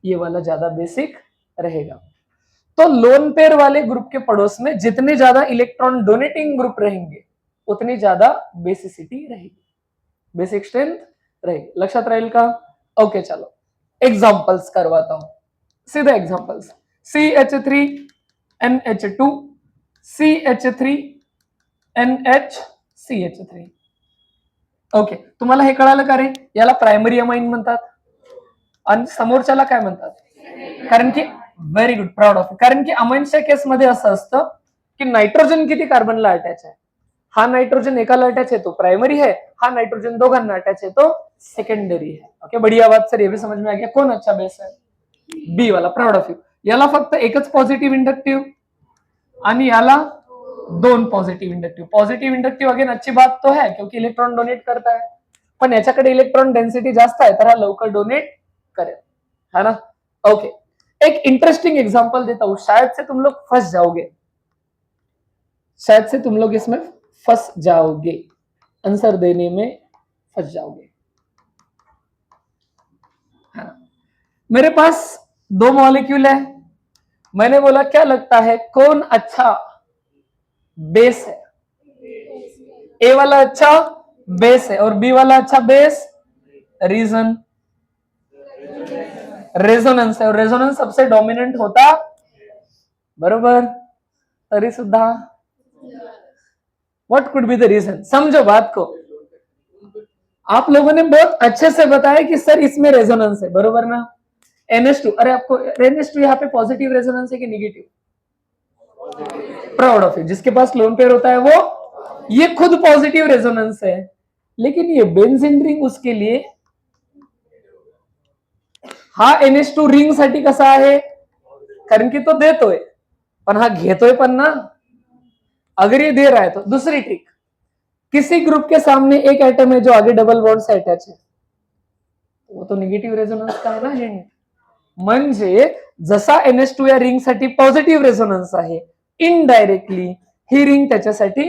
ये वाला ज्यादा बेसिक रहेगा। तो लोन पेयर वाले ग्रुप के पड़ोस में जितने ज्यादा इलेक्ट्रॉन डोनेटिंग ग्रुप रहेंगे उतनी ज्यादा बेसिसिटी रहेगी, बेसिक स्ट्रेंथ रहेगी। लक्षात राहील का? ओके, चलो एग्जांपल्स करवाता हूं, सीधे एग्जांपल्स। CH3NH2 CH3NHCH3। ओके, तुम्हाला हे कळालं का रे? याला प्रायमरी अमाइन म्हणतात आणि समोरच्याला काय म्हणतात? कारण की व्हेरी गुड, प्राऊड ऑफ, कारण की अमाइन्सच्या केसमध्ये असं असतं की नायट्रोजन किती कार्बनला अटॅच आहे, हा नाइट्रोजन एकाला अटैच है तो प्राइमरी है, हा नाइट्रोजन दोघांना अटैच है तो सेकेंडरी है। ओके, बढ़िया बात सर, ये भी समझ में आ गया। कौन अच्छा बेस है? बी वाला, प्राउड ऑफ यू। याला फक्त एकच पॉझिटिव्ह इंडक्टिव्ह आणि याला 2 positive inductive. Positive inductive again अच्छी बात तो है क्योंकि इलेक्ट्रॉन डोनेट करता है, पण याच्याकडे इलेक्ट्रॉन डेंसिटी जास्त है तर हा लवकर डोनेट करेल, है ना। ओके, एक इंटरेस्टिंग एग्जांपल देता हूं, शायद से तुम लोग फंस जाओगे, शायद से तुम लोग इसमें फंस जाओगे, आंसर देने में फंस जाओगे। हाँ। मेरे पास 2 मॉलिक्यूल है, मैंने बोला क्या लगता है कौन अच्छा बेस है? ए वाला अच्छा बेस है और बी वाला अच्छा बेस। रीजन रेजोनेंस है, और रेजोनेंस सबसे डोमिनेंट होता, बरोबर। तरी सुद्धा what could be the region? समझो बात को, आप लोगों ने बहुत अच्छे से बताया कि सर इसमें रेजोनेंस है, बरोबर ना। NH2, अरे आपको NH2 यहाँ पे पॉजिटिव रेजोनेंस है कि निगेटिव? प्राउड ऑफ यू, जिसके पास लोन पेयर होता है वो, ये खुद पॉजिटिव रेजोनेंस है, लेकिन ये बेंझीन रिंग उसके लिए, हा NH2 रिंग साठी कसा आहे? कारण की तो देतोय पण हा घेतोय पण ना, अगर ये दे रहा है तो। दूसरी ट्रिक, किसी ग्रुप के सामने एक एटम है जो आगे डबल बॉन्ड से अटैच है, वो तो निगेटिव्ह रेझोनन्स का आहे ना हिंट। म्हणजे जसा NH2 या रिंग साठी पॉझिटिव्ह रेझोनन्स आहे, इनडायरेक्टली ही रिंग त्याच्यासाठी,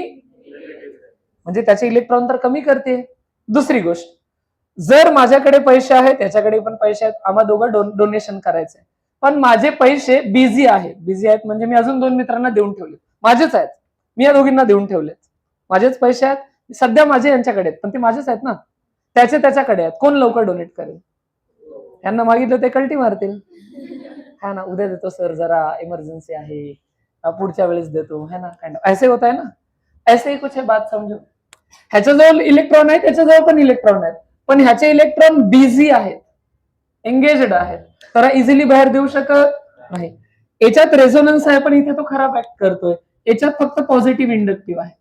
म्हणजे त्याचे इलेक्ट्रॉन तर कमी करते। दुसरी गोष्ट, जर माझ्याकडे पैसे आहेत, त्याच्याकडे पण पैसे आहेत, आम्हा दोघं डोनेशन करायचंय, पण माझे पैसे बिझी आहेत म्हणजे मी अजून 2 मित्रांना देऊन ठेवले, माझेच आहेत, मी या दोघींना देऊन ठेवलेत, माझेच पैसे आहेत सध्या, माझे यांच्याकडे आहेत पण ते माझेच आहेत ना, त्याचे त्याच्याकडे आहेत, कोण लवकर डोनेट करेल? यांना मागितलं ते कल्टी मारतील, है ना, उद्या देतो सर जरा इमर्जन्सी आहे, पुढच्या वेळेस देतो, है ना, काइंड ऑफ ऐसे होता है ना। ऐसे ही कुछ है, बात समजो। ह्याच्याजवळ इलेक्ट्रॉन आहे, त्याच्याजवळ पण इलेक्ट्रॉन आहेत, पण ह्याचे इलेक्ट्रॉन बिझी आहेत, एंगेज्ड आहेत, तर इझिली बाहेर देऊ शकत नाही। याच्यात रेझोनन्स आहे पण इथे तो खराब ऍक्ट करतोय, याच्यात फक्त पॉझिटिव्ह इंडक्टिव्ह आहे,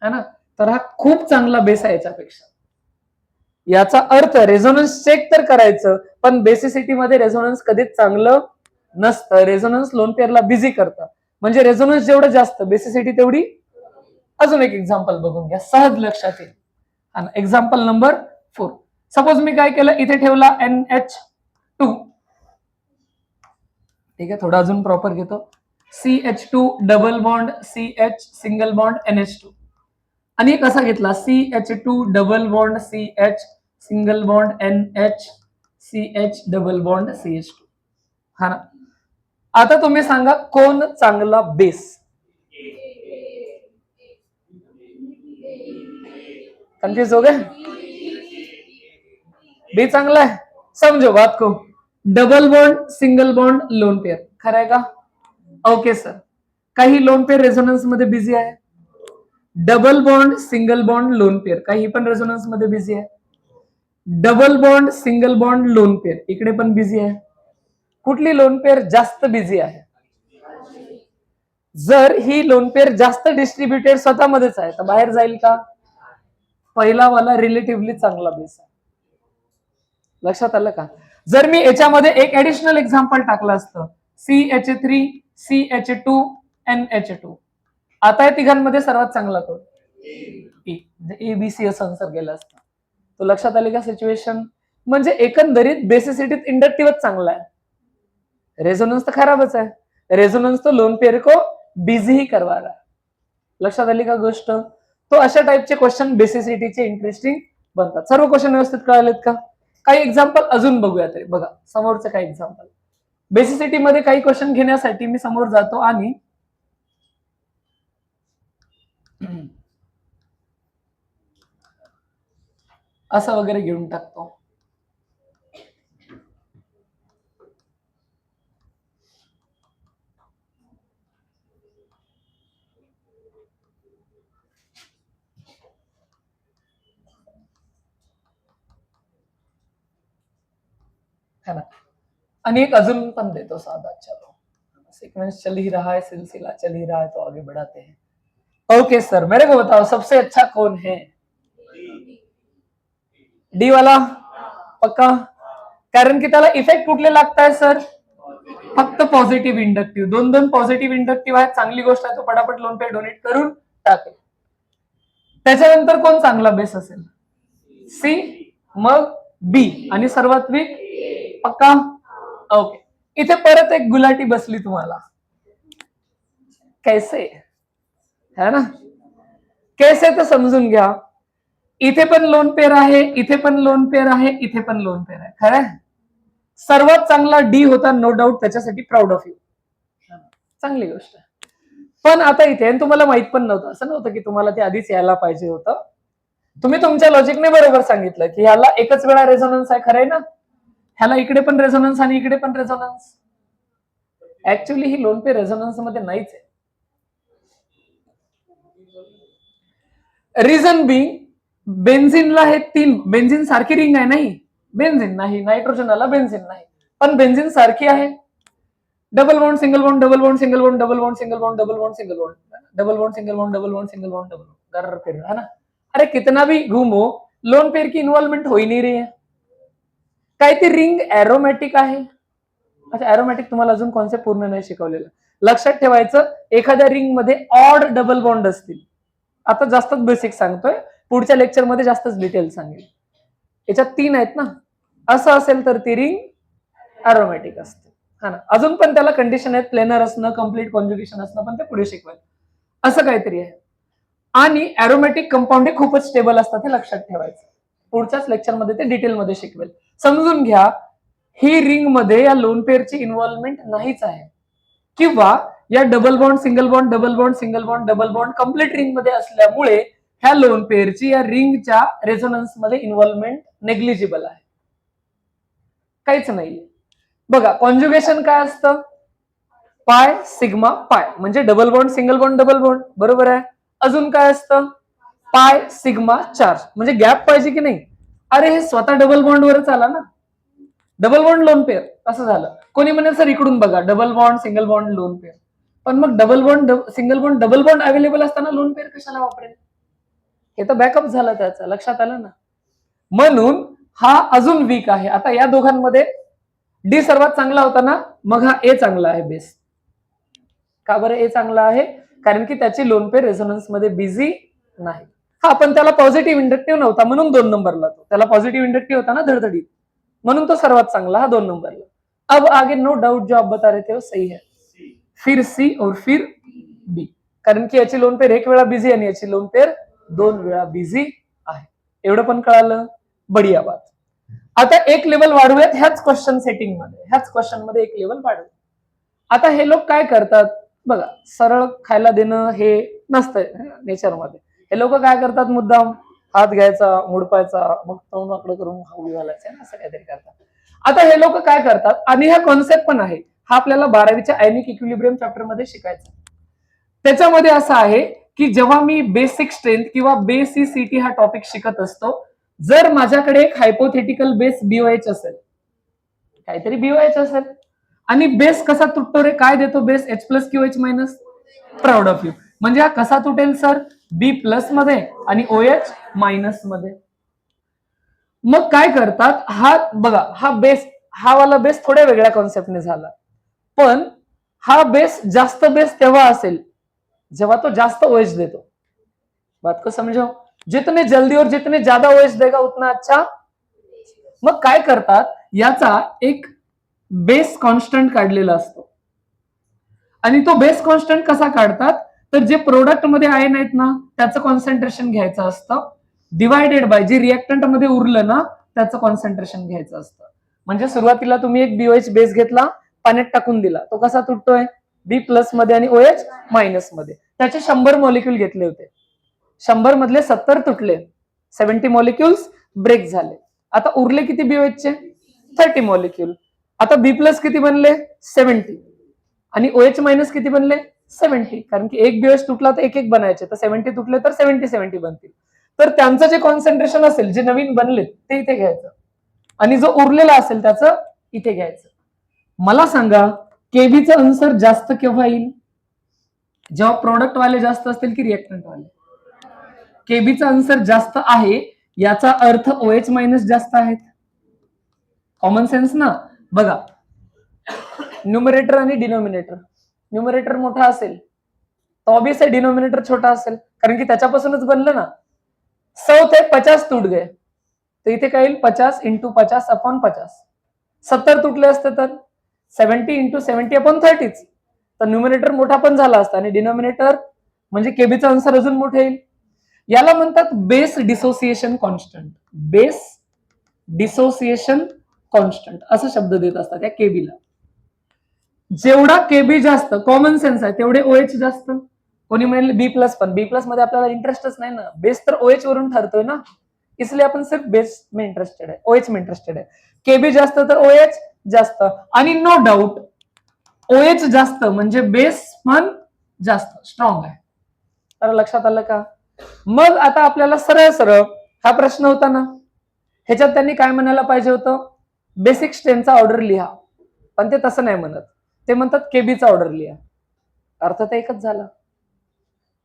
है ना, तर हा खूप चांगला बेस आहे याच्यापेक्षा। याचा अर्थ रेझोनन्स चेक तर करायचं, पण बेसिसिटी मध्ये रेझोनन्स कधीच चांगलं नसतं, रेझोनन्स लोन पेअरला बिझी करतं, म्हणजे रेझोनन्स जेवढं जास्त बेसिसिटी तेवढी। अजून एक एक्झाम्पल बघून घ्या, सहज लक्षात येईल। एक्झाम्पल नंबर 4, सपोज मी काय केलं, इथे ठेवला NH2, ठीक आहे, थोडा अजून प्रॉपर घेतो, CH2 double bond CH single bond NH2, आणि एक असा घेतला CH2 double bond CH single bond NH CH double bond CH2, हा ना। आता तुम्ही सांगा कोण चांगला बेस? कंफ्यूज हो गए? बी चांगला है? समझो बात को, double bond single bond lone pair खरं आहे का? ओके सर, काही लोन पेयर रेझोनन्स मध्ये बिझी आहे. Double bond single bond lone pair काही पण रेझोनन्स मध्ये बिझी आहे. Double bond single bond lone pair इकडे पण बिझी आहे. कुठली लोन पेयर जास्त बिझी आहे? जर ही लोन पेयर जास्त डिस्ट्रीब्युटेड स्वतःमध्येच आहे तर बाहेर जाईल का? पहिला वाला रिलेटिव्हली चांगला बेस आहे. लक्षात आलं का? जर मी याच्यामध्ये एक ऍडिशनल एक्झाम्पल टाकलं असतं, CH3 CH2 NH2, आता या तिघांमध्ये सर्वात चांगला कोण? ABC असं आन्सर गेलं असतं. तो लक्षात आली का सिच्युएशन? म्हणजे एकंदरीत बेसिसिटीत इंडक्टिव्हच चांगला आहे. रेझोनन्स तर खराबच आहे. रेझोनन्स तो लोन पेयर को बिझी ही करवा रहा है. लक्षात आली का गोष्ट? तो अशा टाइपचे क्वेश्चन बेसिसिटीचे इंटरेस्टिंग बनतात. सर्व क्वेश्चन व्यवस्थित कळालेत का? काही एक्झाम्पल अजून बघूया तरी. बघा समोरचे काही एक्झाम्पल. बेसिसिटी मध्ये काही क्वेश्चन घेण्यासाठी मी समोर जातो आणि असं वगैरे घेऊन टाकतो. है ना? आणि एक अजून पण देतो साधा. चलो सीक्वेंस चल ही रहा है, सिलसिला चल ही रहा है, तो आगे बढ़ाते हैं. ओके सर, मेरे को बताओ सबसे अच्छा कौन है? डी वाला पक्का? कारण की त्याला इफेक्ट कुठले लागताय सर? फक्त पॉझिटिव्ह इंडक्टिव्ह. दोन दोन पॉझिटिव्ह इंडक्टिव्ह आहेत. चांगली गोष्ट आहे. तो पटापट लोन पे डोनेट करून टाकेल. त्याच्यानंतर कोण चांगला बेस असेल? सी, मग बी आणि सर्वात वीक पक्का? ओके. इथे परत एक गुलाटी बसली तुम्हाला. कैसे? है ना? कैसे तर समजून घ्या. इथे पण लोन पेयर आहे, इथे पण लोन पेयर आहे, इथे पण लोन पेयर आहे. खरं आहे? सर्वात चांगला डी होता नो डाऊट. त्याच्यासाठी प्राऊड ऑफ यू. चांगली गोष्ट आहे. पण आता इथे तुम्हाला माहित पण नव्हतं, असं नव्हतं की तुम्हाला ते आधीच यायला पाहिजे होतं. तुम्ही तुमच्या लॉजिकने बरोबर सांगितलं की ह्याला एकच वेळा रेझोनन्स आहे. खरं आहे ना? ह्याला इकडे पण रेझोनन्स आणि इकडे पण रेझोनन्स. ऍक्च्युअली ही लोन पे रेझोनन्स मध्ये नाहीच आहे. रिझन बी, बेन्झिनला हे तीन, बेन्झिन सारखी रिंग आहे नाही? बेन्झिन नाही, नायट्रोजनला बेन्झिन नाही, पण बेन्झिन सारखी आहे. Double bond single bond double bond single bond double bond single bond double bond single bond double bond single bond double bond single bond double bond फिर, है ना? अरे कितना भी घूमो, लोन पेयर की इन्वॉल्वमेंट हो ही नहीं रही है. काय ती रिंग एरोमॅटिक आहे? अच्छा, एरोमॅटिक तुम्हाला अजून कॉन्सेप्ट पूर्ण नाही शिकवलेलं. लक्षात ठेवायचं, एखाद्या रिंग मध्ये ऑड डबल बॉन्ड असतील. आता जास्तच बेसिक सांगतोय, पुढच्या लेक्चरमध्ये जास्तच डिटेल सांगेल. याच्यात तीन आहेत ना, असं असेल तर ती रिंग एरोमॅटिक असते. हा ना? अजून पण त्याला कंडिशन आहेत, प्लेनर असणं, कम्प्लीट कॉन्ज्युगेशन असणं, पण ते पुढे शिकवेल. असं काहीतरी आहे. आणि एरोमॅटिक कंपाऊंड हे खूपच स्टेबल असतात, हे लक्षात ठेवायचं. पुढच्याच लेक्चरमध्ये ते डिटेलमध्ये शिकवेल. समजून घ्या, ही रिंग मध्ये या लोन पेअरची इन्व्हॉल्वमेंट नाहीच आहे, किंवा या double bond single bond double bond single bond double bond complete ring मध्ये असल्यामुळे ह्या लोन पेअरची या रिंगच्या रेझोनन्स मध्ये इन्व्हॉल्वमेंट नेग्लिजिबल आहे. काहीच नाहीये. बघा कॉन्ज्युगेशन काय असतं? पाय सिग्मा पाय, म्हणजे double bond single bond double bond, बरोबर आहे. अजून काय असतं? पाय सिग्मा चार्ज, म्हणजे गॅप पाहिजे की नाही? अरे हे स्वतः डबल बॉन्ड वरच आला ना, डबल बॉन्ड लोन पेअर असं झालं. कोणी म्हणेल सर इकडून बघा, double bond single bond lone pair, पण मग double bond single bond double bond available असताना लोन पेअर कशाला वापरेल? हे तर बॅकअप झालं त्याचं. लक्षात आलं ना? म्हणून हा अजून वीक आहे. आता या दोघांमध्ये डी सर्वात चांगला होता ना, मग हा ए चांगला आहे बेस. का बरं ए चांगला आहे? कारण की त्याची लोन पेअर रेझोनन्स मध्ये बिझी नाही. हा, पण त्याला पॉझिटिव्ह इंडक्टिव्ह नव्हता म्हणून 2 नंबरला. तो त्याला पॉझिटिव्ह इंडक्टिव्ह होता ना धडधडीत, म्हणून तो सर्वात चांगला, हा 2 नंबरला. अब आगे नो डाउट जो आप बता रहे थे वो सही है. फिर सी और फिर बी, कारण की याची लोन पेअर एक वेळा बिझी आणि याची लोन पेअर 2 वेळा बिझी आहे. एवढं पण कळालं? बढिया बात. आता एक लेवल वाढूयात ह्याच क्वेश्चन सेटिंग मध्ये, ह्याच क्वेश्चन मध्ये एक लेवल वाढवूया. आता हे लोक काय करतात बघा, सरळ खायला देणं हे नसतं नेचरमध्ये. हे लोक काय करतात, मुद्दाम हात घ्यायचा, मुडपायचा, मग तोंड वाकडं करून खाऊ घालायचं, असं काहीतरी करतात. आता हे लोक काय करतात, आणि हा कॉन्सेप्ट पण आहे, हा आपल्याला 12वीच्या आयनिक इक्विलिब्रियम चॅप्टर मध्ये शिकायचा. त्याच्यामध्ये असं आहे की जेव्हा मी बेसिक स्ट्रेंथ किंवा बेसिसिटी हा टॉपिक शिकत असतो, जर माझ्याकडे एक हायपोथेटिकल बेस BOH असेल, काहीतरी BOH असेल, आणि बेस कसा तुटतो रे, काय देतो base, H+QH minus, proud of you. म्हणजे हा कसा तुटेल सर, B+ मध्ये आणि OH मायनस मध्ये. मग काय करतात, हा बघा, हा बेस, हा वाला बेस थोड्या वेगळ्या कॉन्सेप्टने झाला, पण हा बेस जास्त बेस तेव्हा असेल जेव्हा तो जास्त OH देतो. बात को समझो, जितने जल्दी और जितने ज्यादा OH देगा उतना अच्छा. मग काय करतात, याचा एक बेस कॉन्स्टंट काढलेला असतो, आणि तो बेस कॉन्स्टंट कसा काढतात, तर जे प्रोडक्ट मध्ये आयन आहेत ना त्याचं कॉन्सन्ट्रेशन घ्यायचं असतं, डिवायडेड बाय जे रिएक्टंट मध्ये उरलं ना त्याचं कॉन्सन्ट्रेशन घ्यायचं असतं. म्हणजे सुरुवातीला तुम्ही एक BOH बेस घेतला, पाण्यात टाकून दिला, तो कसा तुटतोय, B+ मध्ये आणि OH मायनस मध्ये. त्याचे 100 मॉलिक्यूल घेतले होते, 100 मधले 70 तुटले, 70 मॉलिक्युल्स ब्रेक झाले. आता उरले किती BOH चे, 30 मॉलिक्यूल. आता B+ किती बनले, 70, आणि OH मायनस किती बनले, 70. कारण की एक BOH तुटला तर एक एक बनायचे, तर 70 तुटले तर 70 बनतील. तर त्यांचं जे कॉन्सन्ट्रेशन असेल, जे नवीन बनले ते इथे घ्यायचं, आणि जो उरलेला असेल त्याचं इथे घ्यायचं. मला सांगा, केबीचं आन्सर जास्त केव्हा येईल, जेव्हा प्रोडक्ट वाले जास्त असतील की रिएक्टंट वाले. केबीचा आन्सर जास्त आहे याचा अर्थ OH मायनस जास्त आहेत. कॉमन सेन्स ना. बघा, न्यूमरेटर आणि डिनोमिनेटर, न्यूमरेटर मोठा असेल तो ऑब्वियस डिनोमिनेटर छोटा असेल, कारण की त्याच्यापासूनच बनलं ना. 100 थे 50 तुट गए, तर इथे काय येईल, 50 × 50 अपॉन 50. 70 तुटले असते तर 70 × 70 अपॉन 30, तर न्यूमरेटर मोठा पण झाला असता, आणि डिनोमिनेटर म्हणजे केबीचा आन्सर अजून मोठा येईल. याला म्हणतात base dissociation constant. Base dissociation constant असा शब्द देत असतात या केबीला. जेवढा केबी जास्त, कॉमन सेन्स आहे, तेवढे OH जास्त. कोणी म्हणेल B+ पण B+ मध्ये आपल्याला इंटरेस्टच नाही ना, बेस तर OH वरून ठरतोय ना, इसलिए आपण सिर्फ बेस में इंटरेस्टेड आहे, OH में इंटरेस्टेड आहे. केबी जास्त तर OH जास्त, आणि नो डाऊट OH जास्त म्हणजे बेस पण जास्त स्ट्रॉंग आहे. तर लक्षात आलं का. मग आता आपल्याला सरळ सरळ हा प्रश्न होता ना, ह्याच्यात त्यांनी काय म्हणायला पाहिजे होतं, बेसिक स्ट्रेंथचा ऑर्डर लिहा, पण ते तसं नाही म्हणत, ते म्हणतात केबीचा ऑर्डर लिहा. अर्थ तर एकच झाला.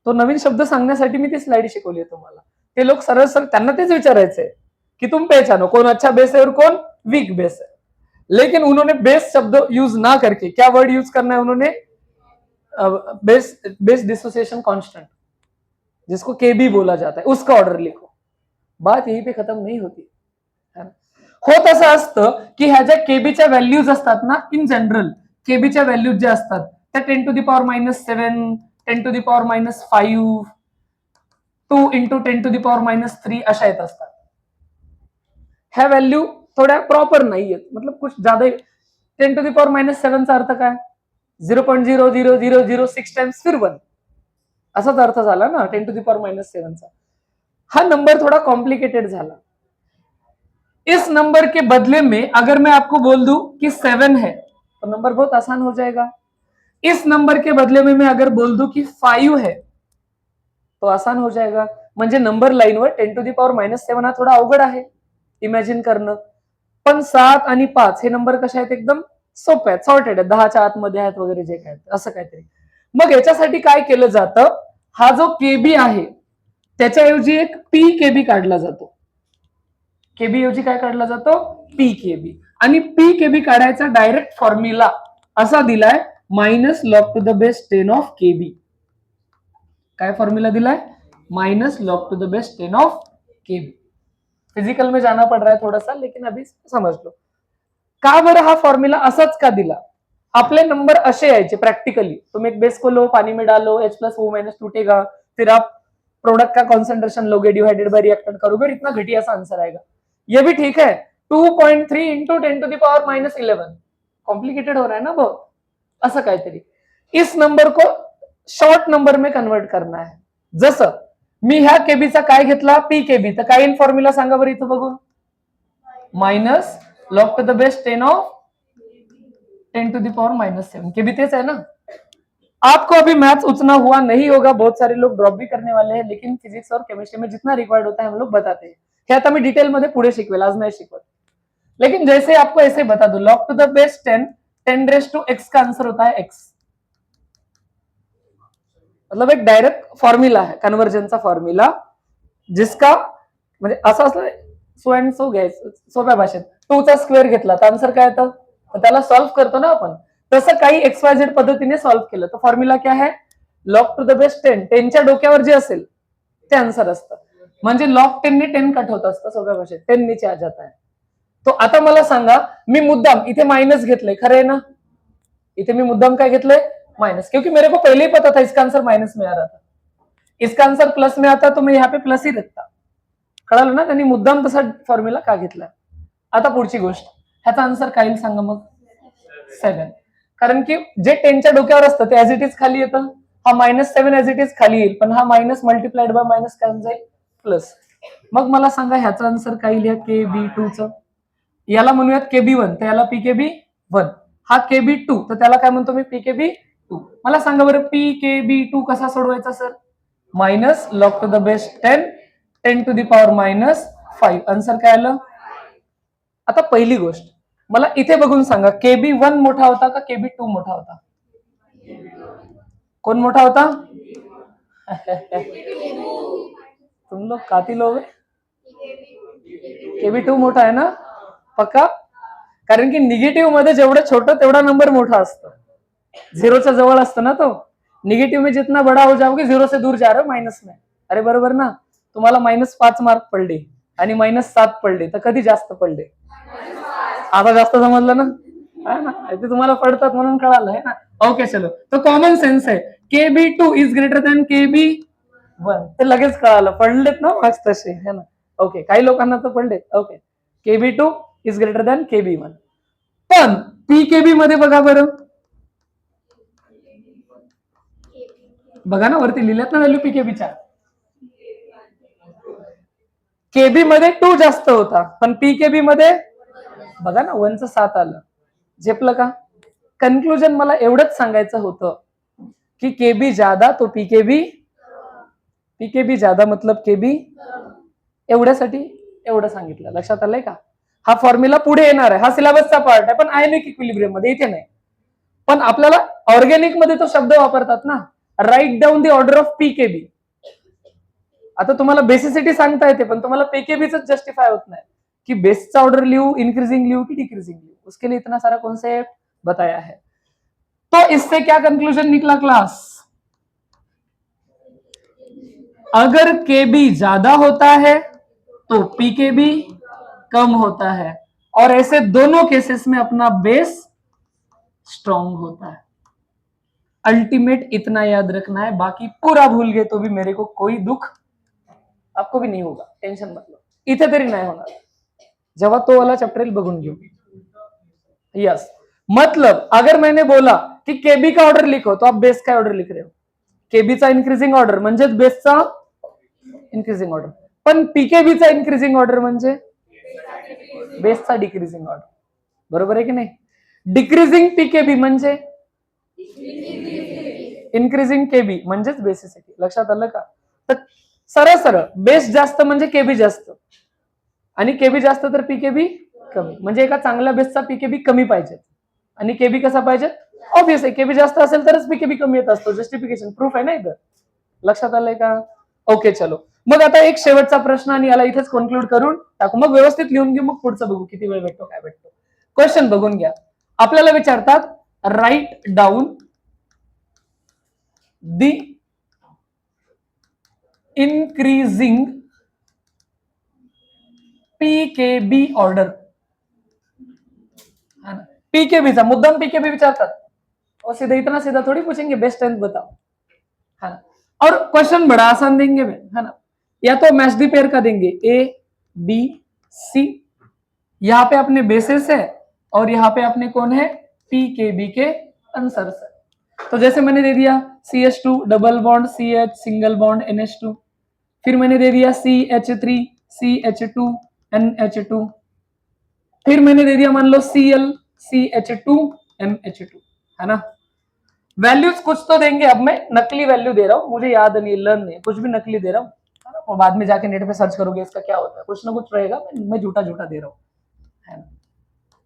तो नवीन शब्द सांगण्यासाठी मी ती स्लाइड शिकवली आहे तुम्हाला. ते लोक सरळ सरळ त्यांना तेच विचारायचंय की तुम पहचानो कौन अच्छा बेस है और कौन वीक बेस है, लेकिन उन्होंने बेस शब्द यूज ना करके क्या वर्ड यूज करना है उन्होंने, बेस डिसोसिएशन कांस्टेंट, जिसको केबी बोला जाता है, उसका ऑर्डर लिखो. बात यहीं पे खत्म नहीं होती. होत असं असतं की ह्या ज्या केबीच्या व्हॅल्यूज असतात ना, इन जनरल केबीच्या व्हॅल्यूज ज्या असतात त्या 10⁻⁷, 10⁻⁵, 2 × 10⁻³ अशा येत असतात. ह्या व्हॅल्यू थोड्या प्रॉपर नाहीयेत, मतलब कुछ ज्यादा. 10⁻⁷ चा अर्थ काय, 0.00006 टाइम्स फिर 1 असाच अर्थ झाला ना 10⁻⁷ चा. हा नंबर थोड़ा कॉम्प्लिकेटेड झाला. इस नंबर के बदले में अगर मैं आपको बोल दूं कि 7 है तो नंबर बहुत आसान हो जाएगा. इस नंबर के बदले में मैं अगर बोल दूं कि 5 है तो आसान हो जाएगा. म्हणजे नंबर लाईनवर 10⁻⁷ हा थोडा अवघड आहे इमॅजिन करणं, पण 7 आणि 5 हे नंबर कसे आहेत, एकदम सोपे आहेत, सॉर्टेड आहेत, 10च्या आतमध्ये आहेत वगैरे जे काय असं काहीतरी. मग याच्यासाठी काय केलं जातं, हा जो केबी आहे त्याच्याऐवजी एक पी केबी काढला जातो. केबी ऐवजी काय काढला जातो, पी केबी. आणि पी केबी काढायचा डायरेक्ट फॉर्म्युला असा दिलाय, -log⁻10 ऑफ केबी. काय फॉर्म्युला दिलाय, -log⁻10 ऑफ केबी. फिजिकल में जाना पड़ रहा है थोड़ा सा, लेकिन अभी समझ लो. का बरं हा फॉर्म्युला असाच का दिला. आपले नंबर असे यायचे प्रैक्टिकली, तुम एक बेस को लो, पानी में डालो, H+O- टूटेगा, फिर आप प्रोडक्ट का कॉन्सेंट्रेशन लोगे, डिवाइडेड बाय रिएक्टेंट करोगे, इतना घटिया सा आंसर आएगा. ये भी ठीक है, 2.3 × 10⁻⁻11. कॉम्प्लिकेटेड हो रहा है ना बहुत. असं काहीतरी. इस नंबर को शॉर्ट नंबर में कन्वर्ट करना है. जसं मी ह्या केबीचा काय घेतला, पी केबी, तर काय इन फॉर्म्युला सांगा बरं इथं बघून. Minus log to the base 10 of 10 to the power -7 KB, तेच है ना. आपको अभी मैथ्स उतना हुआ नहीं होगा, बहुत सारे लोग ड्रॉप भी करने वाले हैं, लेकिन फिजिक्स और केमिस्ट्री में जितना रिक्वायर्ड होता है हम लोग बताते हैं. हे आता मी डिटेल मध्ये पुढे शिकवेल, आज नाही शिकवत. लेकिन जैसे आपको ऐसे बता दो, log to the base 10 raise to x का आंसर होता है एक्स. मतलब एक डायरेक्ट फॉर्म्युला है, कन्वर्जनचा फॉर्म्युला, जिसका म्हणजे असं असं सो अँड सो घ्यायचं सोप्या भाषेत. 2 चा स्क्वेअर घेतला तर आन्सर काय येतं, त्याला सॉल्व्ह करतो ना आपण. तसं काही XYZ पद्धतीने सॉल्व्ह केलं तर फॉर्म्युला क्या है, लॉग टू द बेस 10च्या डोक्यावर जे असेल ते आन्सर असतं. म्हणजे लॉग 10 ने 10 कट होत असतं सोप्या भाषेत, 10 नीचे आ जाता है. तो आता मला सांगा, मी मुद्दाम इथे माइनस घेतलंय, खरं आहे ना. इथे मी मुद्दाम काय घेतलंय, माइनस, क्योंकि मेरे को पहले ही पता था इसका आंसर माइनस में आ रहा था. इसका आंसर प्लस में आता तो मैं यहाँ पे प्लस ही रखता. कळालं ना, त्यांनी मुद्दाम तसा फॉर्म्युला का घेतला. आता पुढची गोष्ट, ह्याचा आन्सर काय येईल सांगा मग, 7. कारण की जे 10च्या डोक्यावर असतं ते ऍज इट इज खाली येतं. हा -7 ऍज इट इज खाली येईल, पण हा मायनस मल्टिप्लाइड बाय मायनस काय जाईल, प्लस. मग मला सांगा ह्याचा आन्सर काय येईल, KB2 चं. याला म्हणूयात KB1, तर याला PKB1. हा KB2, तर त्याला काय म्हणतो मी, PKB2. मला सांगा बरं PKB2 कसा सोडवायचा sir, minus log to the base 10 to the power -5. Answer काय आलं. आता पहिली गोष्ट, मला इथे बघून सांगा, KB1 मोठा होता का KB2 मोठा होता, कौन मोठा होता. तुम लोग काती लोग, KB2 मोठा आहे ना, पक्का. कारण की निगेटिव्ह मध्ये जेवढं छोटं तेवढा नंबर मोठा असतो, झिरोच्या जवळ असतो ना तो. निगेटिव्ह में जितना बड़ा हो जाओगे, झिरो से दूर जा रहे हो माइनस में. अरे बरोबर ना. तुम्हाला -5 मार्क पडले आणि -7 पडले, तर कधी जास्त पडले, आता जास्त समजलं ना. ते तुम्हाला पडतात म्हणून कळालं आहे ना. ओके चलो, तो कॉमन सेन्स आहे. KB2 is greater than KB1, ते लगेच कळालं, पडलेत ना मार्क्स तसे, है ना. ओके, काही लोकांना तर पडलेत. Okay, KB2 is greater than KB1. पण PKB मध्ये बघा बरं, बघा ना वरती लिहिल्यात ना व्हॅल्यू PKBच्या. KB मध्ये 2 जास्त होता, पण PKB मध्ये बघा ना 1चं 7 आलं. झेपलं का. कन्क्लुजन मला एवढंच सांगायचं होतं की KB ज्यादा तो PKB ज्यादा मतलब KB, एवढ्यासाठी एवढं सांगितलं. लक्षात आलंय का. हा फॉर्म्युला पुढे येणार आहे, हा सिलेबसचा पार्ट आहे, पण आयनिक इक्विलिब्रियम मध्ये इथे नाही. पण आपल्याला ऑर्गॅनिक मध्ये तो शब्द वापरतात ना, write down the order of PKB. आता तुम्हाला बेसिसिटी सांगता येते, पण तुम्हाला PKBच जस्टिफाय होत नाही कि बेसचा ऑर्डर लिहू, इंक्रीजिंग लिहू की डिक्रीजिंग लिहू. उसके लिए इतना सारा कॉन्सेप्ट बताया है. तो इससे क्या कंक्लूजन निकला क्लास, अगर KB ज्यादा होता है तो PKB कम होता है, और ऐसे दोनों केसेस में अपना बेस स्ट्रॉन्ग होता है. अल्टीमेट इतना याद रखना है, बाकी पूरा भूल गए तो भी मेरे को कोई दुख आपको भी नहीं होगा, टेंशन मत लो. इथे तरी नाही होणार, जेव्हा तो वाला चैप्टर बघून घेऊ. यस, मतलब अगर मैंने बोला कि KB का ऑर्डर लिखो, तो आप बेस का ऑर्डर लिख रहे हो. केबीचा इन्क्रीजिंग ऑर्डर म्हणजेच बेसचा इन्क्रीजिंग ऑर्डर, पण PKBचा इन्क्रीजिंग ऑर्डर म्हणजे बेसचा डिक्रीजिंग ऑर्डर. बरोबर आहे की नाही. डिक्रीजिंग PKB म्हणजे इन्क्रीजिंग KB म्हणजेच बेसिसिटी. लक्षात आलं का. तर सरळ सरळ बेस जास्त म्हणजे KB जास्त, आणि KB जास्त तर PKB कमी. म्हणजे एका चांगल्या बेसचा PKB कमी पाहिजे, आणि KB कसा पाहिजे, ऑब्वियस आहे KB जास्त असेल तरच PKB कमी येत असतो. जस्टिफिकेशन प्रूफ आहे ना इथं. लक्षात आलंय का. ओके चलो, मग आता एक शेवटचा प्रश्न आणि याला इथेच कन्क्लूड करून टाकू. मग व्यवस्थित लिहून घेऊ, मग पुढचं बघू किती वेळ भेटतो काय भेटतो. क्वेश्चन बघून घ्या. आपल्याला विचारतात, right down the increasing PKB order. PKBचा मुद्दाम PKB विचारतात, और सीधा इतना सीधा थोड़ी पूछेंगे बेस्ट टेंथ बताओ, है ना. और क्वेश्चन बड़ा आसान देंगे, है ना. या तो मैच दी पेयर का देंगे ABC, यहाँ पे अपने बेसिस है और यहाँ पे अपने कौन है PKB के आंसर सर। तो जैसे मैंने दे दिया CH2 double bond CH single bond NH2, फिर मैंने दे दिया CH3 CH2 NH2, फिर मैंने दे दिया मान लो Cl CH2 MH2, है ना। वैल्यूज कुछ तो देंगे, अब मैं नकली वैल्यू दे रहा हूँ, मुझे याद नहीं, लर्न नहीं, कुछ भी नकली दे रहा हूँ, है ना। और बाद में जाके नेट पे सर्च करोगे इसका क्या होता है, कुछ ना कुछ रहेगा, मैं झूठा झूठा दे रहा हूँ, है ना।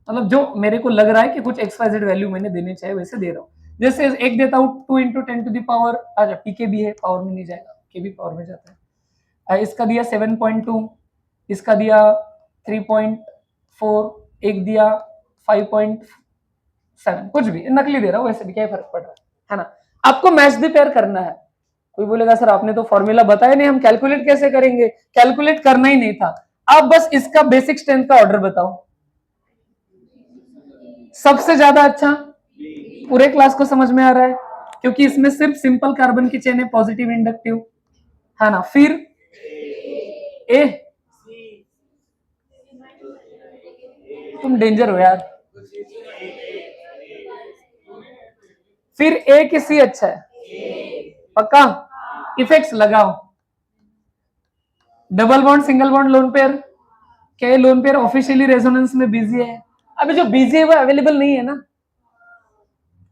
मतलब जो मेरे को लग रहा है कि कुछ XYZ वैल्यू मैंने देने चाहिए वैसे दे रहा हूँ। जैसे एक देता हूँ 2 × 10⁻, अच्छा पीके भी है, पावर में नहीं जाएगा, के भी पावर में जाता है। इसका दिया 7.2, इसका दिया 3.4, एक दिया 5.7, कुछ भी नकली दे रहा हूँ, वैसे भी क्या फर्क पड़ रहा है ना। आपको मैच द पेयर करना है। कोई बोलेगा सर आपने तो फॉर्मूला बताया नहीं, हम कैलकुलेट कैसे करेंगे, कैलकुलेट करना ही नहीं था। आप बस इसका बेसिक स्ट्रेंथ का ऑर्डर बताओ, सबसे ज्यादा अच्छा, पूरे क्लास को समझ में आ रहा है, क्योंकि इसमें सिर्फ सिंपल कार्बन की चेन है, पॉजिटिव इंडक्टिव, है ना। फिर ए, तुम डेंजर हो यार। फिर ए कि सी अच्छा है, पक्का। इफेक्ट्स लगाओ, double bond single bond lone pair, क्या ये लोन पेयर ऑफिशियली रेजोनेंस में बिजी है? अभी जो बिजी है वो अवेलेबल नहीं है ना।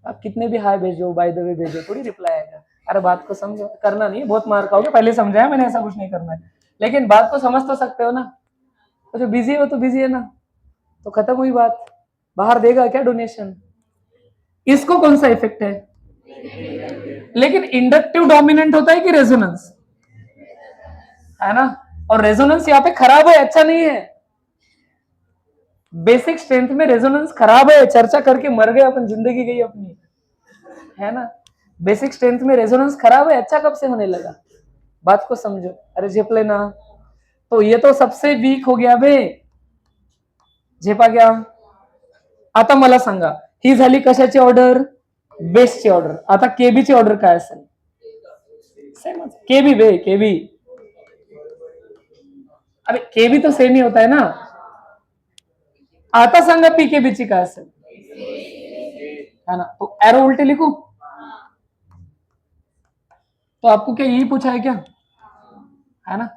आप कितने भी हाई भेजो, बाय द वे भेजो, थोड़ी रिप्लाई आएगा। अरे बात को समझो, करना नहीं, बहुत मार खाओगे, पहले समझाया मैंने, ऐसा कुछ नहीं करना है, लेकिन बात को समझ तो सकते हो ना। तो जो बिजी हो तो बिजी है ना, तो खत्म हुई बात। बाहर देगा क्या डोनेशन? इसको कौन सा इफेक्ट है? लेकिन इंडक्टिव डोमिनेंट होता है कि रेजोनेंस, है ना। और रेजोनेंस यहाँ पे खराब है, अच्छा नहीं है। बेसिक स्ट्रेंथ में रेजोनेंस खराब है, चर्चा करके मर गए अपन, जिंदगी गई अपनी, है ना। बेसिक स्ट्रेंथ में रेजोनेंस खराब है, अच्छा कब से होने लगा? बात को समझो। अरे झेप लेना, तो ये तो सबसे वीक हो गया बे, झेपा गया। आता मला सांगा, ही झाली कशाची ऑर्डर? बेसची ऑर्डर। आता केबीची ऑर्डर काय असेल? सेमच, केबी बे, केबी। अरे केबी तो सेम ही होता है ना। आता सांगा पीकेबीची काय असेल, है ना। तो एरो उल्टे लिखू, तो आपको क्या यही पूछा है क्या, है ना।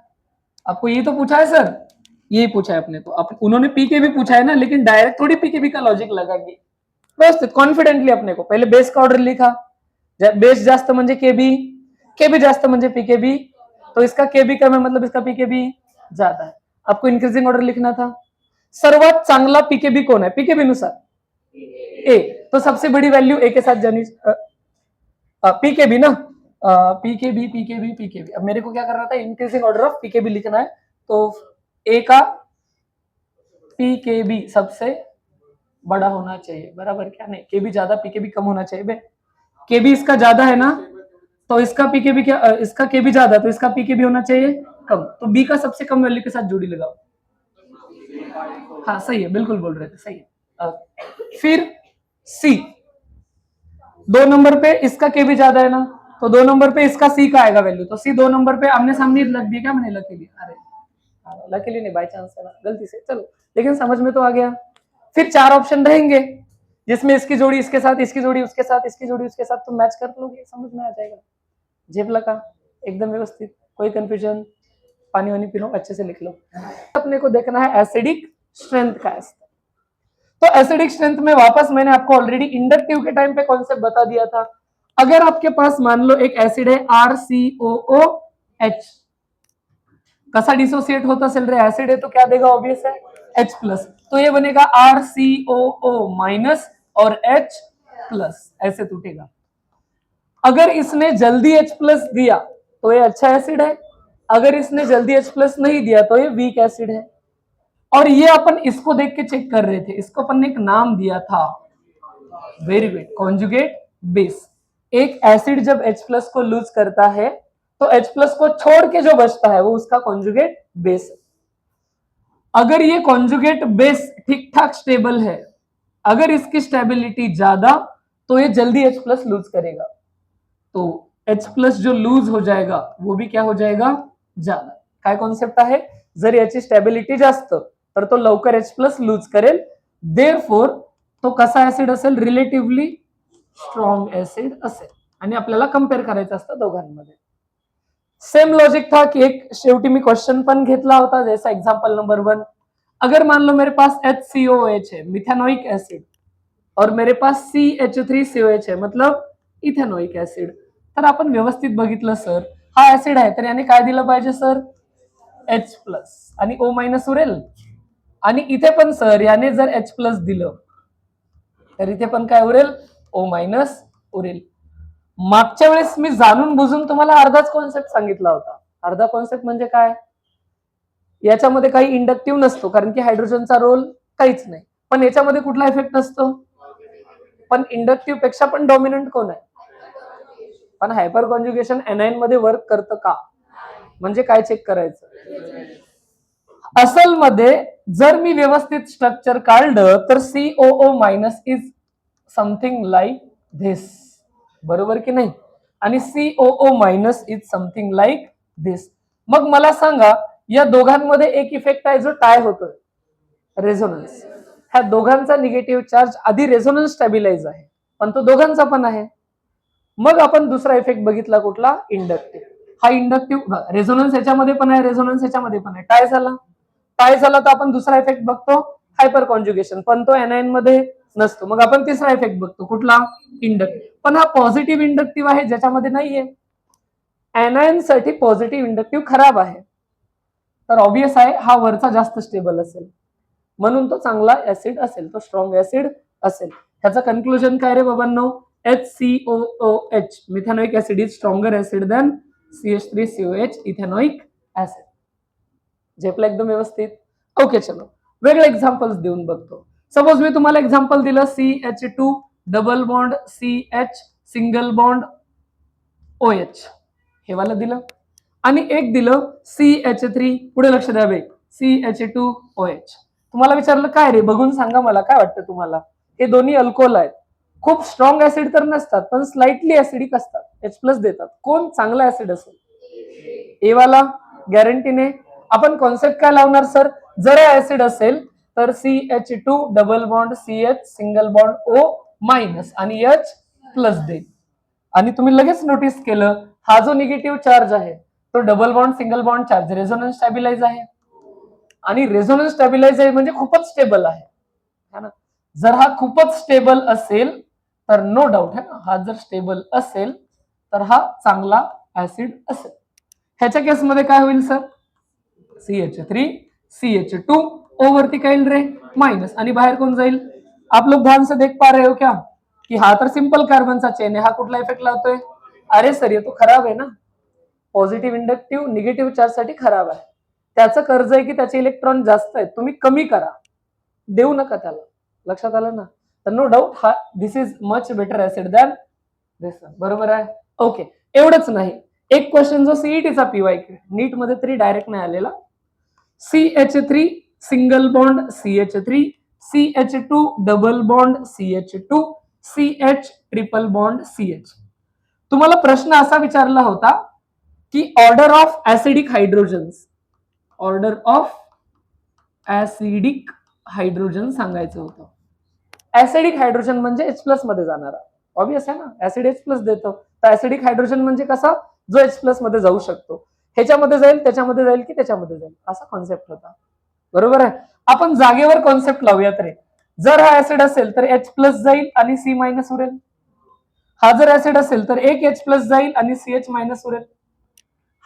आपको यही तो पूछा है सर, यही पूछा है अपने को। उन्होंने पीके भी पूछा है ना, लेकिन डायरेक्ट थोड़ी पीके का लॉजिक लगाएंगे। व्यवस्थित कॉन्फिडेंटली अपने को पहले बेस का ऑर्डर लिखा, बेस जास्त म्हणजे केबी, केबी जास्त म्हणजे पीकेबी, तो इसका केबी कम है मतलब इसका पीकेबी ज्यादा है। आपको इंक्रीजिंग ऑर्डर लिखना था। सर्वात चांगला पीकेबी कौन है पीकेबी नुसार? ए, तो सबसे बड़ी वैल्यू ए के साथ जानी, पीकेबी ना, पीकेबी पीकेबी पीकेबी। अब मेरे को क्या करना था, इंक्रीजिंग ऑर्डर ऑफ पीकेबी लिखना है, तो ए का पीकेबी सबसे बड़ा होना चाहिए, बराबर क्या नहीं, केबी ज्यादा पीकेबी कम होना चाहिए बे। केबी इसका ज्यादा है ना, तो इसका पीकेबी क्या, इसका केबी ज्यादा, तो इसका पीकेबी होना चाहिए कम, तो बी का सबसे कम वैल्यू के साथ जोड़ी लगाओ। हाँ सही है, बिल्कुल बोल रहे थे, सही है। फिर सी, 2 नंबर पे इसका केबी ज्यादा है ना, तो 2 नंबर पे इसका सी का आएगा वैल्यू, तो सी 2 नंबर पे आमने सामने लग दिया क्या मैंने, लकीली, अरे लकीली नहीं, बाई चांस है ना, गलती से, चलो लेकिन समझ में तो आ गया। फिर 4 ऑप्शन रहेंगे, जिसमें इसकी जोड़ी इसके साथ, इसकी जोड़ी उसके साथ, इसकी जोड़ी उसके साथ, तो मैच कर लोगे, समझ में आ जाएगा। जेब लगा एकदम व्यवस्थित, कोई कंफ्यूजन? पानी वानी पी लो, अच्छे से लिख लो। अपने को देखना है एसिडिक स्ट्रेंथ का है। तो एसिडिक स्ट्रेंथ में वापस मैंने आपको ऑलरेडी इंडक्टिव के टाइम पे कॉन्सेप्ट बता दिया था। अगर आपके पास मान लो एक एसिड है RCOOH, कसा डिसोसिएट होता चल रहा है, एसिड है तो क्या देगा, ऑब्वियस है H+, तो ये बनेगा RCOO- और H+, ऐसे टूटेगा। अगर इसने जल्दी H+ दिया तो ये अच्छा एसिड है, अगर इसने जल्दी H+ नहीं दिया तो ये वीक एसिड है। और ये अपन इसको देख के चेक कर रहे थे, इसको अपन ने एक नाम दिया था, वेरी गुड, कॉन्जुगेट बेस। एक एसिड जब H+ को लूज करता है तो H+ को छोड़ के जो बचता है वो उसका कॉन्जुगेट बेस है। अगर ये कॉन्जुगेट बेस ठीक ठाक स्टेबल है, अगर इसकी स्टेबिलिटी ज्यादा, तो ये जल्दी H+ लूज करेगा, तो H+ जो लूज हो जाएगा वो भी क्या हो जाएगा, ज्यादा। काय कॉन्सेप्ट आहे, जर याची स्टॅबिलिटी जास्त तर तो लवकर H+ लूज करेल, देअरफॉर तो कसा ऍसिड असेल, रिलेटिव्हली स्ट्रॉंग ऍसिड असेल आणि आपल्याला कम्पेअर करायचं असतं दोघांमध्ये. सेम लॉजिक था कि एक शेवटी मी क्वेश्चन पण घेतला होता जैसा एग्जांपल नंबर 1. अगर मान लो मेरे पास HCOH है मिथेनोइक एसिड और मेरे पास CH3COH है मतलब इथेनोइक एसिड, तर आपण व्यवस्थित बघितलं सर हा ऍसिड आहे तर याने काय दिलं पाहिजे सर H+ आणि O- उरेल आणि इथे पण सर याने जर H+ दिलं तर इथे पण काय उरेल O- उरेल. मागच्या वेळेस मी जाणून बुजून तुम्हाला अर्धाच कॉन्सेप्ट सांगितला होता. अर्धा कॉन्सेप्ट म्हणजे काय, याच्यामध्ये काही इंडक्टिव्ह नसतो कारण की हायड्रोजनचा रोल काहीच नाही, पण याच्यामध्ये कुठला इफेक्ट नसतो, पण इंडक्टिव्ह पेक्षा पण डॉमिनंट कोण आहे, पण हायपर कॉन्जुगेशन एनायन मध्ये वर्क करतं का, म्हणजे काय चेक करायचं. असल मध्ये जर मी व्यवस्थित स्ट्रक्चर काढलं तर COO- is something like this, बरोबर की नाही, आणि COO- is something like this. मग मला सांगा या दोघांमध्ये एक इफेक्ट आहे जो टाय होतोय, रेझोनन्स. ह्या दोघांचा निगेटिव्ह चार्ज आधी रेझोनन्स स्टॅबिलाइज आहे पण तो दोघांचा पण आहे. मग आपण दुसरा इफेक्ट बघितला कुठला, इंडक्टिव्ह. हा इंडक्टिव्ह रेझोनन्स याच्यामध्ये पण आहे, रेझोनन्स याच्यामध्ये पण आहे, टाय झाला तर आपण दुसरा इफेक्ट बघतो हायपर कॉन्जुगेशन, पण तो एनायन मध्ये नसतो. मग आपण तिसरा इफेक्ट बघतो कुठला, इंडक्टिव्ह. पण हा पॉझिटिव्ह इंडक्टिव्ह आहे ज्याच्यामध्ये नाहीये, एनायन साठी पॉझिटिव्ह इंडक्टिव्ह खराब आहे, तर ऑब्वियस आहे हा वरचा जास्त स्टेबल असेल म्हणून तो चांगला ऍसिड असेल, तो स्ट्रॉंग ऍसिड असेल. ह्याचं कन्क्लुजन काय रे बाबांनो, HCOOH methanoic acid is stronger acid than CH3COH ethanoic acid. झेपला एकदम व्यवस्थित. ओके चलो वेगळे एक्झाम्पल्स देऊन बघतो. सपोज मी तुम्हाला एक्झाम्पल दिलं CH2 double bond CH single bond OH हे वाला दिलं आणि एक दिलं CH3, पुढे लक्ष द्या बे, CH2OH. तुम्हाला विचारलं काय रे, बघून सांगा मला काय वाटतं तुम्हाला. हे दोन्ही अल्कोहोल आहेत, खूप स्ट्रॉंग ऍसिड तर नसतात पण स्लाइटली ऍसिडिक असतात, H+ देतात. कोण चांगला ऍसिड असेल, ए वाला गॅरंटीने. आपण कॉन्सेप्ट काय लावणार सर, जर ऍसिड असेल तर CH2 double bond CH single bond O- आणि H+ देईल. आणि तुम्ही लगेच नोटीस केलं हा जो निगेटिव्ह चार्ज आहे तो double bond single bond charge resonance stabilize आहे, आणि रेझोनन्स स्टॅबिलाइज आहे म्हणजे खूपच स्टेबल आहे ना. जर हा खूपच स्टेबल असेल तर नो डाऊट है ना, हा जर स्टेबल असेल तर हा चांगला ऍसिड असेल. ह्याच्या केसमध्ये काय होईल सर, CH3 CH2 O वरती काय रे माइनस, आणि बाहेर कोण जाईल. आप लोग ध्यान से देख पा रहे हो क्या कि हा तर सिंपल कार्बनचा चेन आहे, हा कुठला इफेक्ट लावतोय, अरे सर ये तो खराब आहे ना, पॉझिटिव्ह इंडक्टिव्ह निगेटिव्ह चार्ज साठी खराब आहे. त्याचं कर्ज आहे की त्याचे इलेक्ट्रॉन जास्त आहेत, तुम्ही कमी करा, देऊ नका त्याला. लक्षात आलं ना, तर नो डाऊट हा this is much better acid than this, बरोबर आहे. ओके एवढंच नाही, एक क्वेश्चन जो सीईटीचा PYQ नीट मध्ये तरी डायरेक्ट नाही आलेला, CH3 single bond CH3 CH2 double bond CH2 CH triple bond CH. तुम्हाला प्रश्न असा विचारला होता की order of acidic hydrogens, order of acidic hydrogen सांगायचं होतं. ऍसिडिक हायड्रोजन म्हणजे H+ मध्ये जाणारा, ऑब्वियस आहे ना, ऍसिड H+ देतो, तर ऍसिडिक हायड्रोजन म्हणजे कसा, जो H+ मध्ये जाऊ शकतो, ह्याच्यामध्ये जाईल त्याच्यामध्ये जाईल की त्याच्यामध्ये जाईल, असा कॉन्सेप्ट होता, बरोबर आहे. आपण जागेवर कॉन्सेप्ट लावूयात रे, जर हा ऍसिड असेल तर H+ जाईल आणि C- उरेल, हा जर ऍसिड असेल तर एक H+ जाईल आणि CH- उरेल.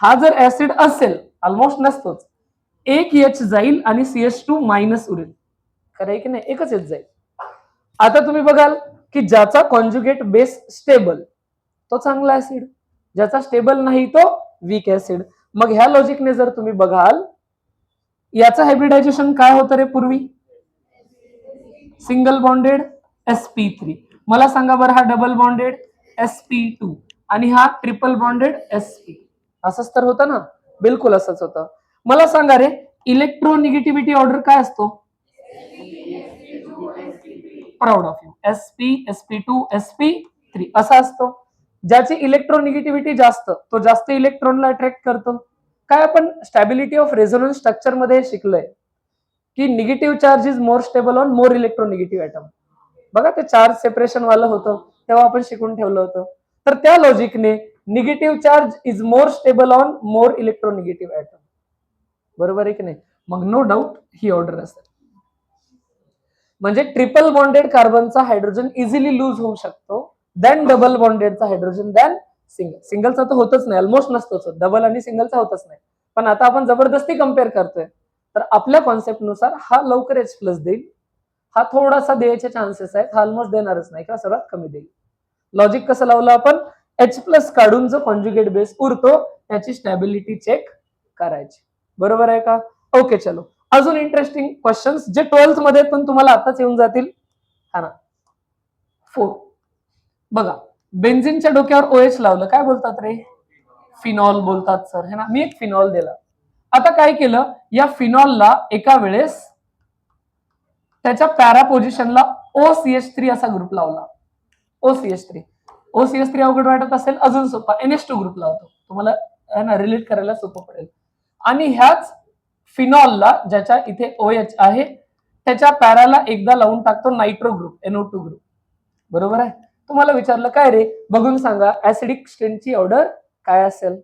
हा जर ऍसिड असेल, ऑलमोस्ट नसतोच, एक H जाईल आणि CH2- उरेल, खरं आहे की नाही, एकच H जाईल. आता तुम्ही बघाल की ज्याचा कॉन्जुगेट बेस स्टेबल तो चांगला ऍसिड, ज्याचा स्टेबल नाही तो वीक ऍसिड. मग ह्या लॉजिकने जर तुम्ही बघाल याचं हायब्रिडायझेशन काय होतं रे पूर्वी, सिंगल बॉन्डेड sp3, मला सांगा बरं हा डबल बॉन्डेड sp2 आणि हा ट्रिपल बॉन्डेड sp, असंच तर होतं ना, बिलकुल असंच होतं. मला सांगा रे इलेक्ट्रोनिगेटिव्हिटी ऑर्डर काय असतो, proud of you, sp sp2 sp3 असा असतो. ज्याची इलेक्ट्रोनिगेटिव्हिटी जास्त तो जास्त इलेक्ट्रॉनला अट्रॅक्ट करतो. काय आपण स्टॅबिलिटी ऑफ रेझोनन्स स्ट्रक्चर मध्ये शिकलोय की negative charge is more stable on more electronegative atom. बघा ते चार्ज सेपरेशन वाला होतं तेव्हा आपण शिकून ठेवलं होतं. तर त्या लॉजिकने negative charge is more stable on more electronegative atom. बरोबर आहे की नाही? मग नो डाऊट ही ऑर्डर असेल. म्हणजे ट्रिपल बॉन्डेड कार्बनचा हायड्रोजन इझिली लूज होऊ शकतो दॅन डबल बॉन्डेडचा हायड्रोजन दॅन सिंगल. सिंगलचा तर होतच नाही, ऑलमोस्ट नसतोच, डबल आणि सिंगलचा होतच नाही. पण आता आपण जबरदस्ती कम्पेअर करतोय, तर आपल्या कॉन्सेप्टनुसार हा लवकर H प्लस देईल, हा थोडासा द्यायचे चान्सेस आहेत, हा ऑलमोस्ट देणारच नाही किंवा सर्वात कमी देईल. लॉजिक कसं लावलं आपण? H प्लस काढून जो कॉन्ज्युगेट बेस उरतो त्याची स्टॅबिलिटी चेक करायची. बरोबर आहे का? ओके, चलो अजून इंटरेस्टिंग क्वेश्चन्स जे 12th मध्ये पण तुम्हाला आताच येऊन जातील. हा ना, 4 बघा, बेन्झिनच्या डोक्यावर OH लावलं, काय बोलतात रे? फिनॉल बोलतात सर, है ना. मी एक फिनॉल दिला. आता काय केलं, या फिनॉलला एका वेळेस त्याच्या पॅरा पोझिशनला OCH3 असा ग्रुप लावला. OCH3 अवघड वाटत असेल, अजून सोपा NH2 ग्रुप लावतो, तुम्हाला है ना रिलेट करायला सोपं पडेल. आणि ह्याच फिनॉलला ज्याच्या इथे OH आहे त्याच्या पॅराला एकदा लावून टाकतो नायट्रो ग्रुप, NO2 ग्रुप. बरोबर आहे? तुम्हाला विचारलं काय रे, बघून सांगा ऍसिडिक स्ट्रेनची ऑर्डर काय असेल.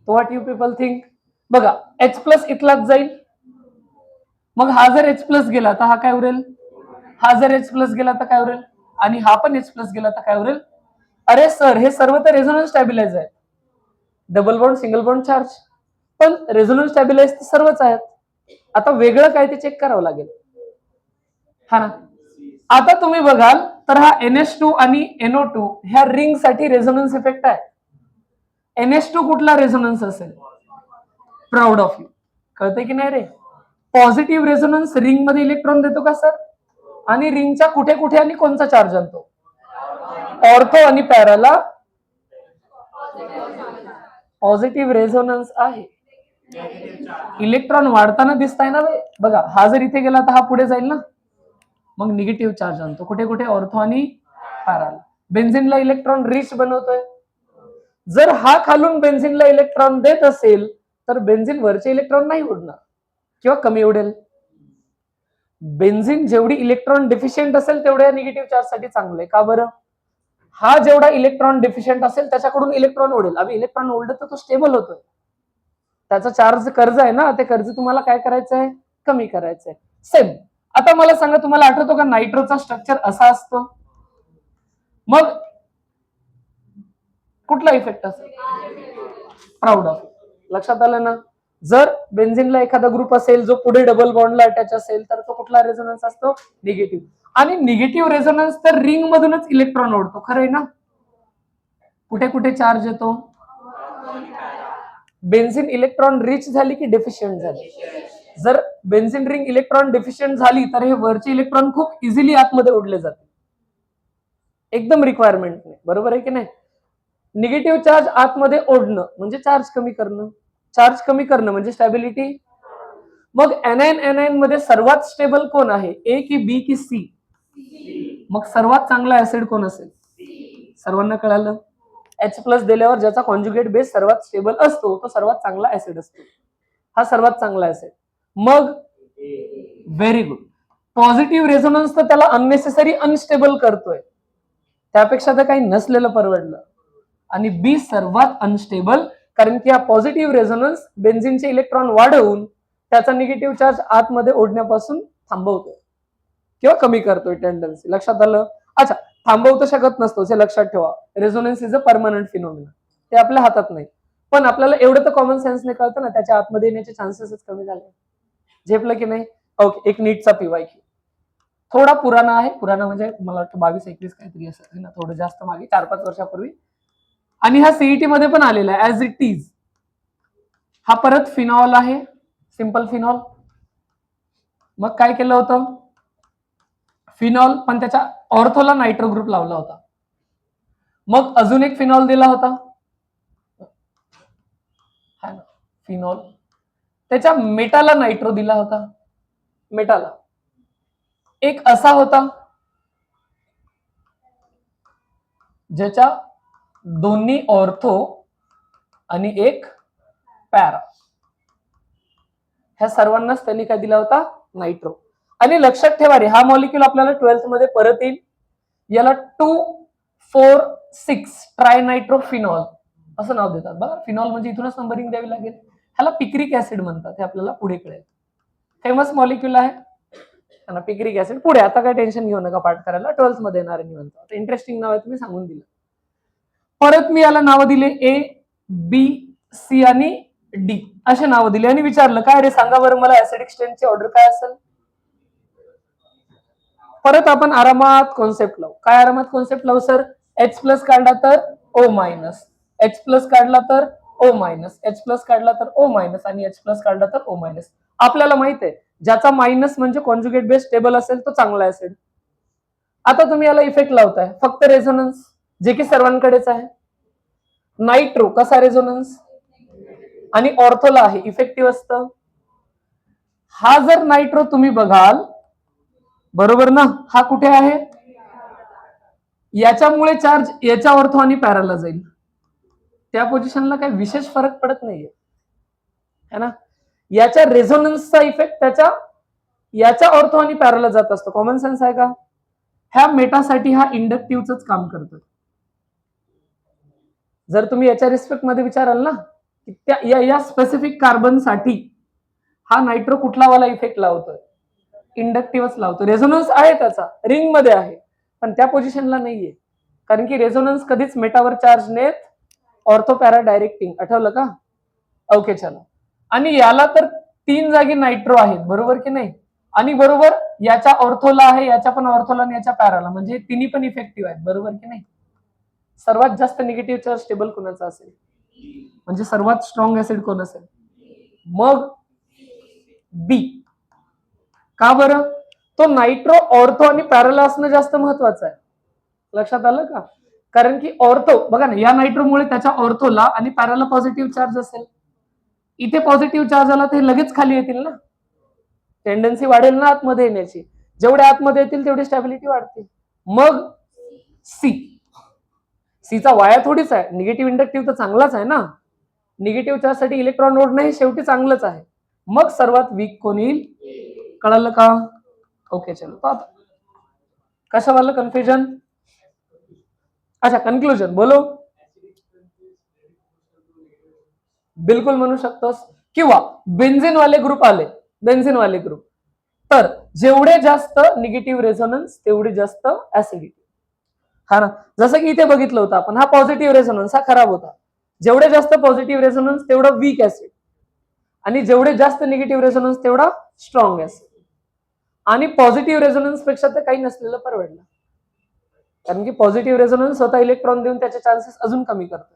What you people think? बघा, H प्लस इथलाच जाईल, मग हा जर H प्लस गेला तर हा काय उरेल, हा जर H प्लस गेला तर काय उरेल, आणि हा पण H प्लस गेला तर काय उरेल. अरे सर, हे सर्व तर रेझोनन्स स्टॅबिलाइज आहे, double bond single bond charge, पण रेझोनन्स स्टॅबिलाइज तर सर्वच आहेत. आता वेगळं काय ते चेक करावं लागेल, हा ना. आता तुम्ही बघाल तर हा NH2 आणि NO2 ह्या रिंग साठी रेझोनन्स इफेक्ट आहे. NH2 कुठला रेझोनन्स असेल? Proud of you. कळतंय की नाही रे? पॉझिटिव्ह रेझोनन्स रिंग मध्ये इलेक्ट्रॉन देतो का सर? आणि रिंगच्या कुठे कुठे आणि कोणता चार्ज आणतो? ऑर्थो आणि पॅराला पॉझिटिव्ह रेझोनन्स आहे. इलेक्ट्रॉन वाढताना दिसताय ना बघा, हा जर इथे गेला तर हा पुढे जाईल ना, मग निगेटिव्ह चार्ज आणतो कुठे कुठे? ऑर्थो आणि पॅराला. बेन्झिनला इलेक्ट्रॉन रिच बनवतोय. जर हा खालून बेन्झिनला इलेक्ट्रॉन देत असेल तर बेन्झिन वरचे इलेक्ट्रॉन नाही उडणार किंवा कमी उडेल. बेन्झिन जेवढी इलेक्ट्रॉन डिफिशियंट असेल तेवढ्या निगेटिव्ह चार्ज साठी चांगले. का बरं? हा जेवढा इलेक्ट्रॉन डिफिशियंट असेल त्याच्याकडून इलेक्ट्रॉन उडेल, आम्ही इलेक्ट्रॉन उडलं तर तो स्टेबल होतोय, त्याचा चार्ज कर्ज आहे ना, ते कर्ज तुम्हाला काय करायचंय? कमी करायचंय. सेम. आता मला सांगा, तुम्हाला आठवतो का नायट्रोचा स्ट्रक्चर असा असतो? मग कुठला इफेक्ट असेल? Proud of. लक्षात आलं ना? जर बेन्झिनला एखादा ग्रुप असेल जो पुढे डबल बॉन्डला अटॅच असेल तर तो कुठला रेझोनन्स असतो? निगेटिव्ह. आणि निगेटिव्ह रेझोनन्स तर रिंग मधूनच इलेक्ट्रॉन ओढतो, खरं आहे ना? कुठे कुठे चार्ज येतो? बेन्झिन इलेक्ट्रॉन रिच झाली की डेफिशियंट झाली? जर बेन्झिन रिंग इलेक्ट्रॉन डेफिशियंट झाली तर हे वरचे इलेक्ट्रॉन खूप इझिली आतमध्ये ओढले जाते, एकदम रिक्वायरमेंट नाही. बरोबर आहे की नाही? निगेटिव्ह चार्ज आतमध्ये ओढणं म्हणजे चार्ज कमी करणं, चार्ज कमी करणं म्हणजे स्टॅबिलिटी. मग anion मध्ये सर्वात स्टेबल कोण आहे, ए की बी की सी? मग सर्वात चांगला ऍसिड कोण असेल? सर्वांना कळालं? H प्लस दिल्यावर ज्याचा कॉन्ज्युगेट बेस सर्वात स्टेबल असतो तो सर्वात चांगला ऍसिड असतो, हा सर्वात चांगला ऍसिड. मग व्हेरी गुड. पॉझिटिव्ह रेझोनन्स तर त्याला अननेसेसरी अनस्टेबल करतोय, त्यापेक्षा तर काही नसलेलं परवडलं. आणि बी सर्वात अनस्टेबल, कारण की हा पॉझिटिव्ह रेझोनन्स बेन्झिनचे इलेक्ट्रॉन वाढवून त्याचा निगेटिव्ह चार्ज आतमध्ये ओढण्यापासून थांबवतोय किंवा कमी करतोय टेंडन्सी. लक्षात आलं? अच्छा, थांबवू तर शकत नसतो, हे लक्षात ठेवा. Resonance is a permanent phenomena, ते आपल्या हातात नाही. पण आपल्याला एवढं तर कॉमन सेन्सने कळतं ना, त्याच्या आतमध्ये येण्याचे चान्सेसच कमी झाले. झेपलं की नाही? ओके, एक नीटचा पीवाय थोडा पुराणा आहे, पुराणा म्हणजे मला वाटतं 22-21 काहीतरी असं ना, थोडं जास्त मागे 4-5 वर्षापूर्वी. आणि हा सीईटी मध्ये पण आलेला आहे ऍज इट इज. हा परत फिनॉल आहे, सिंपल फिनॉल. मग काय केलं होतं? फिनॉल पण त्याच्या ऑर्थोला नायट्रो ग्रुप लावला होता. मग अजून एक फिनॉल दिला होता, फिनॉल, त्याच्या मेटाला नायट्रो दिला होता. मेटाला एक असा होता ज्याच्या दोन्ही ऑर्थो आणि एक पॅरा, ह्या सर्वांनाच त्यांनी काय दिला होता? नायट्रो. आणि लक्षात ठेवा रे, हा मॉलिक्यूल आपल्याला 12th मध्ये परत येईल. याला 2,4,6 ट्रायनायट्रोफिनॉल असं नाव देतात बघा. फिनॉल म्हणजे इथूनच नंबरिंग द्यावी लागेल. ह्याला पिक्रिक ऍसिड म्हणतात, हे आपल्याला पुढे कळेल. फेमस मॉलिक्यूल आहे त्यांना पिक्रिक ऍसिड. पुढे आता काय टेन्शन घेऊ नका पाठ करायला, 12th मध्ये येणार आहे म्हणतो. इंटरेस्टिंग नाव आहे, तुम्ही सांगून दिलं. परत मी याला नाव दिले ए, बी, सी आणि डी असे नाव दिले आणि विचारलं काय रे सांगा बरं मला ऍसिडिक स्ट्रेंथची ऑर्डर काय असेल. परत आपण आरामात कॉन्सेप्ट लावू. काय आरामात कॉन्सेप्ट लावू सर? H प्लस काढला तर O मायनस, H प्लस काढला तर O मायनस, H प्लस काढला तर O मायनस आणि H प्लस काढला तर O मायनस. आपल्याला माहित आहे ज्याचा मायनस म्हणजे कॉन्जुगेट बेस स्टेबल असेल तो चांगला ऍसिड. आता तुम्ही याला इफेक्ट लावताय फक्त रेझोनन्स, जे की सर्वांकडेच आहे. नायट्रो कसा रेझोनन्स आणि ऑर्थोला आहे इफेक्टिव्ह असतं. हा जर नायट्रो तुम्ही बघाल बरोबर ना, हा कुठे आहे? याच्यामुळे चार्ज याच्या ऑर्थो आणि पॅराला जाईल. त्या पोझिशनला काही विशेष फरक पडत नाहीये है ना. याच्या रेझोनन्सचा इफेक्ट त्याच्या याच्या ऑर्थो आणि पॅराला जात असतो. कॉमन सेन्स आहे का? ह्या मेटासाठी हा इंडक्टिव्हच काम करतो. जर तुम्ही याच्या रिस्पेक्ट मध्ये विचाराल ना की या स्पेसिफिक कार्बनसाठी हा नायट्रो कुठला वाला इफेक्ट लावतोय, इंडक्टिव्हच लावतो. रेझोनन्स आहे त्याचा, रिंग मध्ये आहे, पण त्या पोझिशनला नाहीये, कारण की रेझोनन्स कधीच मेटावर चार्ज नेत ऑर्थो पॅरा डायरेक्टिंग. आठवलं का? ओके चला. आणि याला तर 3 जागी नायट्रो आहेत बरोबर की नाही, आणि बरोबर याच्या ऑर्थोला आहे, याच्या पण ऑर्थोला आणि याच्या पॅराला, म्हणजे तिन्ही पण इफेक्टिव्ह आहेत बरोबर की नाही. सर्वात जास्त निगेटिव्ह चार्ज स्टेबल कोणाचा असेल, म्हणजे सर्वात स्ट्रॉंग ऍसिड कोण असेल? मग बी. का बरं? तो नायट्रो ऑर्थो आणि पॅराला असणं जास्त महत्वाचं आहे. लक्षात आलं का? कारण की ऑर्थो बघा ना, या नायट्रोमुळे त्याच्या ऑर्थोला आणि पॅराला पॉझिटिव्ह चार्ज असेल. इथे पॉझिटिव्ह चार्ज आला तर लगेच खाली येतील ना, टेंडन्सी वाढेल ना आतमध्ये येण्याची. जेवढे आतमध्ये येतील तेवढी स्टॅबिलिटी वाढते. मग सी. सीचा वाया थोडीच आहे, निगेटिव्ह इंडक्टिव्ह तर चांगलाच आहे ना. निगेटिव्ह चार्जसाठी इलेक्ट्रॉन ओढणं शेवटी चांगलंच आहे. मग सर्वात वीक कोण येईल? कळलं का? ओके चलो. तो आता कशावालं कन्फ्युजन? अच्छा कन्क्लुजन बोलो. बिलकुल म्हणू शकतोस. किंवा बेन्झिन वाले ग्रुप आले, बेन्झिन वाले ग्रुप, तर जेवढे जास्त निगेटिव्ह रेझोनन्स तेवढी जास्त ऍसिडिटी. हा ना, जसं की इथे बघितलं होतं आपण, हा पॉझिटिव्ह रेझोनन्स हा खराब होता. जेवढे जास्त पॉझिटिव्ह रेझोनन्स तेवढा वीक ऍसिड, आणि जेवढे जास्त निगेटिव्ह रेझोनन्स तेवढा स्ट्रॉंग ऍसिड. आणि पॉझिटिव्ह रेझोनन्स पेक्षा तर काही नसलेलं परवडलं, कारण की पॉझिटिव्ह रेझोनन्स स्वतः इलेक्ट्रॉन देऊन त्याचे चान्सेस अजून कमी करतो,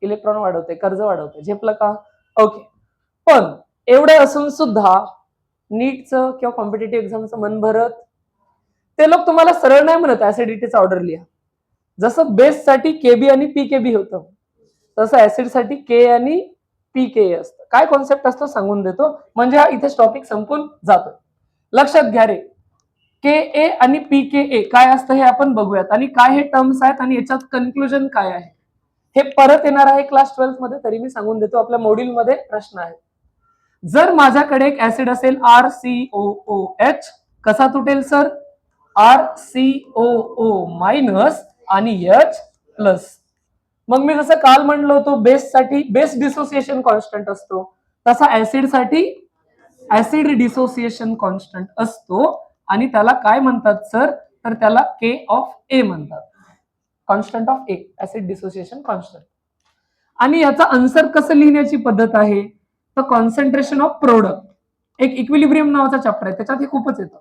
इलेक्ट्रॉन वाढवते, कर्ज वाढवते. झेपलं का? ओके. पण एवढे असून सुद्धा नीटचं किंवा कॉम्पिटेटिव्ह एक्झामचं मन भरत, ते लोक तुम्हाला सरळ नाही म्हणत ऍसिडिटीचा ऑर्डर लिहा. जसं बेससाठी केबी आणि पीकेबी होतं, तसं ऍसिडसाठी के आणि पीके असतं. काय कॉन्सेप्ट असतो सांगून देतो, म्हणजे हा इथे टॉपिक संपून जातो. लक्षात घ्या रे, के ए आणि पीके ए काय असतं हे आपण बघूयात, आणि काय हे टर्म्स आहेत आणि याच्यात कन्क्लुजन काय आहे हे परत येणार आहे क्लास 12 मध्ये. तरी मी सांगून देतो, आपल्या मॉड्यूल मध्ये प्रश्न आहे. जर माझ्याकडे एक ऍसिड असेल RCOOH, कसा तुटेल सर? RCOO मायनस आणि H प्लस. मग मी जसं काल म्हणलो होतो बेससाठी बेस डिसोसिएशन कॉन्स्टंट असतो, तसा ऍसिडसाठी ऍसिड डिसोसिएशन कॉन्स्टंट असतो, आणि त्याला काय म्हणतात सर? तर त्याला के ऑफ ए म्हणतात, constant of A, acid dissociation constant. आणि याचा आन्सर कसं लिहिण्याची पद्धत आहे, तर कॉन्सन्ट्रेशन ऑफ प्रोडक्ट, एक इक्विलिब्रियम नावाचा चॅप्टर आहे त्याच्यात हे खूपच येतं.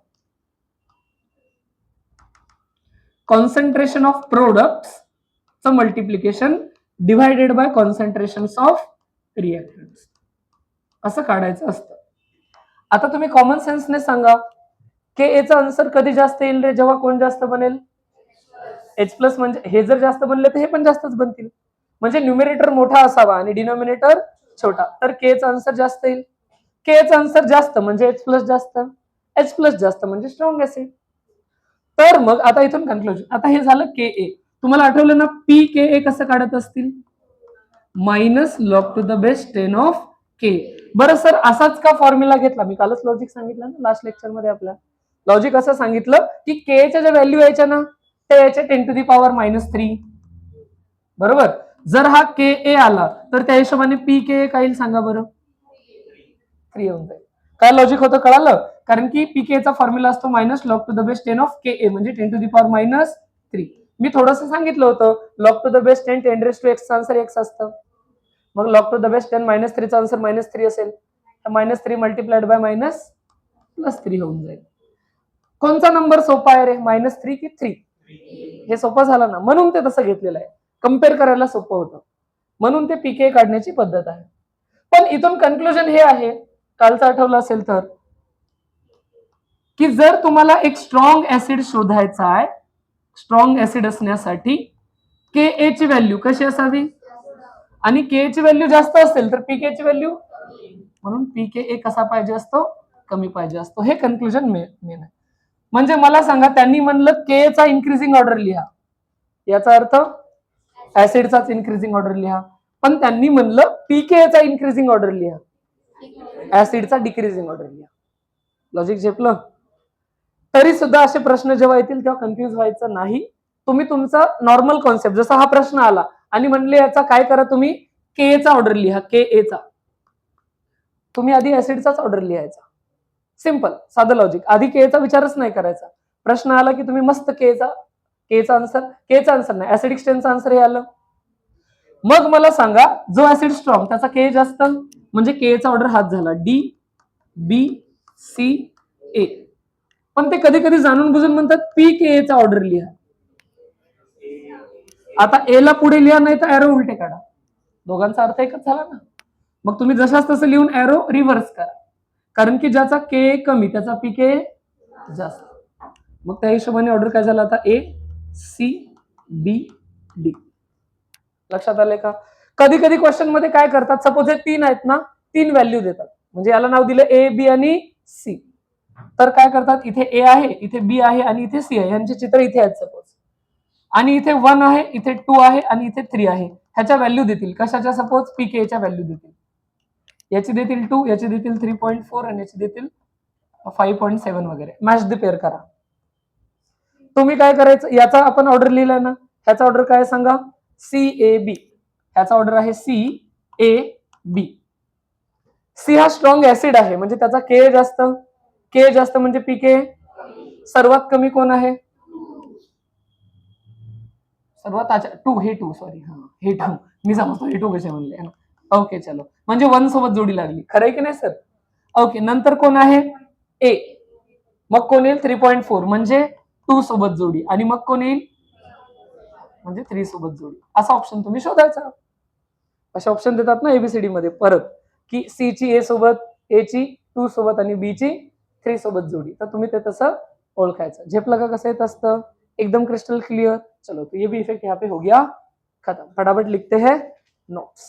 Concentration of products multiplication divided by concentration of reactants असं काढायचं असतं. आता तुम्ही कॉमन सेन्सने सांगा, के एचा आन्सर कधी जास्त येईल रे? जेव्हा कोण जास्त बनेल? H plus. म्हणजे हे जर जास्त बनले तर हे पण जास्तच बनतील, म्हणजे न्यूमरेटर मोठा असावा आणि डिनॉमिनेटर छोटा, तर के चा आन्सर जास्त येईल. के चा आन्सर जास्त म्हणजे H प्लस जास्त, H प्लस जास्त म्हणजे स्ट्रॉंग ऍसिड. तर मग आता इथून कन्क्लुजन. आता हे झालं के ए. तुम्हाला आठवलं ना पी के ए कसं काढत असतील? Minus log to the base 10 of K. बरं सर असाच का फॉर्म्युला घेतला? मी कालच लॉजिक सांगितलं ना लास्ट लेक्चर मध्ये. आपला लॉजिक असं सांगितलं की के च्या ज्या व्हॅल्यू यायच्या ना ते याचे 10⁻³ बरोबर. जर हा Ka आला तर त्या हिशोबाने Pk काय येईल सांगा बरं. 3 येऊन जाईल. काय लॉजिक होतं कळालं. कारण की Pk चा फॉर्म्युला असतो -log⁻10 of Ka म्हणजे 10⁻³ मी थोडंसं सांगितलं होतं log⁻10 10⁻x चा आन्सर x असतं. मग log⁻10 -3 चा आन्सर -3 असेल तर -3 मल्टिप्लाइड बाय -+3 होऊन जाईल. कोणता नंबर सोपा आहे रे, -3 की 3? हे सोपं झालं ना, म्हणून ते तसं घेतलेलं आहे. कम्पेअर करायला सोपं होतं म्हणून ते Pk काढण्याची पद्धत आहे. पण इथून कन्क्लुजन हे आहे, कालचं आठवलं असेल तर, की जर तुम्हाला एक स्ट्रॉंग ऍसिड शोधायचा आहे, स्ट्रॉंग ऍसिड असण्यासाठी Ka ची व्हॅल्यू कशी असावी आणि Ka ची व्हॅल्यू जास्त असेल तर Pk ची व्हॅल्यू, म्हणून Pka कसा पाहिजे असतो, कमी पाहिजे असतो. हे कन्क्लुजन मेन आहे. म्हणजे मला सांगा, त्यांनी म्हणलं K चा इन्क्रीजिंग ऑर्डर लिहा, याचा अर्थ ऍसिडचाच इन्क्रीजिंग ऑर्डर लिहा. पण त्यांनी म्हणलं Pk चा इन्क्रीजिंग ऑर्डर लिहा, ऍसिडचा डिक्रीजिंग ऑर्डर लिहा. लॉजिक झेपलं. तरी सुद्धा असे प्रश्न जेव्हा येतील तेव्हा कन्फ्युज व्हायचं नाही. तुम्ही तुमचा नॉर्मल कॉन्सेप्ट, जसा हा प्रश्न आला आणि म्हणले याचा काय करा, तुम्ही Ka चा ऑर्डर लिहा, Ka चा. तुम्ही आधी ऍसिडचाच ऑर्डर लिहायचा. सिंपल साधं लॉजिक. आधी Ka चा विचारच नाही करायचा. प्रश्न आला की तुम्ही मस्त Ka चा आन्सर नाही, ऍसिडिक स्ट्रेनचा आन्सर हे आलं. मग मला सांगा, जो ऍसिड स्ट्रॉंग त्याचा Ka जास्त म्हणजे Ka चा ऑर्डर हाच झाला, D B C A. पण ते कधी कधी जाणून बुजून म्हणतात Pka चा ऑर्डर लिहा. आता ए ला पुढे लिहा, नाही तर एरो उलटे काढा, दोघांचा अर्थ एकच झाला ना. मग तुम्ही जशाच तसं लिहून एरो रिव्हर्स करा, कारण की ज्याचा Ka कमी त्याचा Pka जास्त. मग त्या हिशोबाने ऑर्डर काय झाला आता, A C B D. लक्षात आले का. कधी कधी क्वेश्चन मध्ये काय करतात, सपोज हे 3 आहेत ना, 3 व्हॅल्यू देतात, म्हणजे याला नाव दिलं A B आणि C. तर काय करतात, इथे A आहे, इथे B आहे आणि इथे C आहे, यांचे चित्र इथे आहेत सपोज, आणि इथे 1 आहे, इथे 2 आहे आणि इथे 3 आहे. ह्याच्या व्हॅल्यू देतील कशाच्या, सपोज Pk च्या व्हॅल्यू देतील. याची देतील 2, याची देतील 3.4 आणि याची देतील 5.7 वगैरे. मॅच द पेअर करा. तुम्ही काय करायचं, याचा आपण ऑर्डर लिहिलाय ना, ह्याचा ऑर्डर काय सांगा, CAB. ह्याचा ऑर्डर आहे CAB. सी हा स्ट्रॉंग ऍसिड आहे म्हणजे त्याचा K जास्त म्हणजे Pk. सर्वात कमी कोण आहे, सर्वात 2, हे 2 सॉरी, हे 2 मी समजतो हे 2 कसे म्हणले. ओके चलो, म्हणजे 1 सोबत जोडी लागली, खरं आहे की नाही सर. ओके, नंतर कोण आहे A, मग कोण येईल 3.4 म्हणजे 2 सोबत जोडी, आणि मग कोण येईल म्हणजे 3 सोबत जोडी. असा ऑप्शन तुम्ही शोधायचा. असे ऑप्शन देतात ना एबीसीडी मध्ये परत, की सी ची A सोबत, A ची 2 सोबत आणि B ची 3 सोबत जोडी. तर तुम्ही ते तसं ओळखायचं. झेपलं का कसं येत असतं, एकदम क्रिस्टल क्लियर. चलो, तो ये भी इफेक्ट यहाँ पे हो गया खत्म. फटाफट लिखते हैं नोट्स.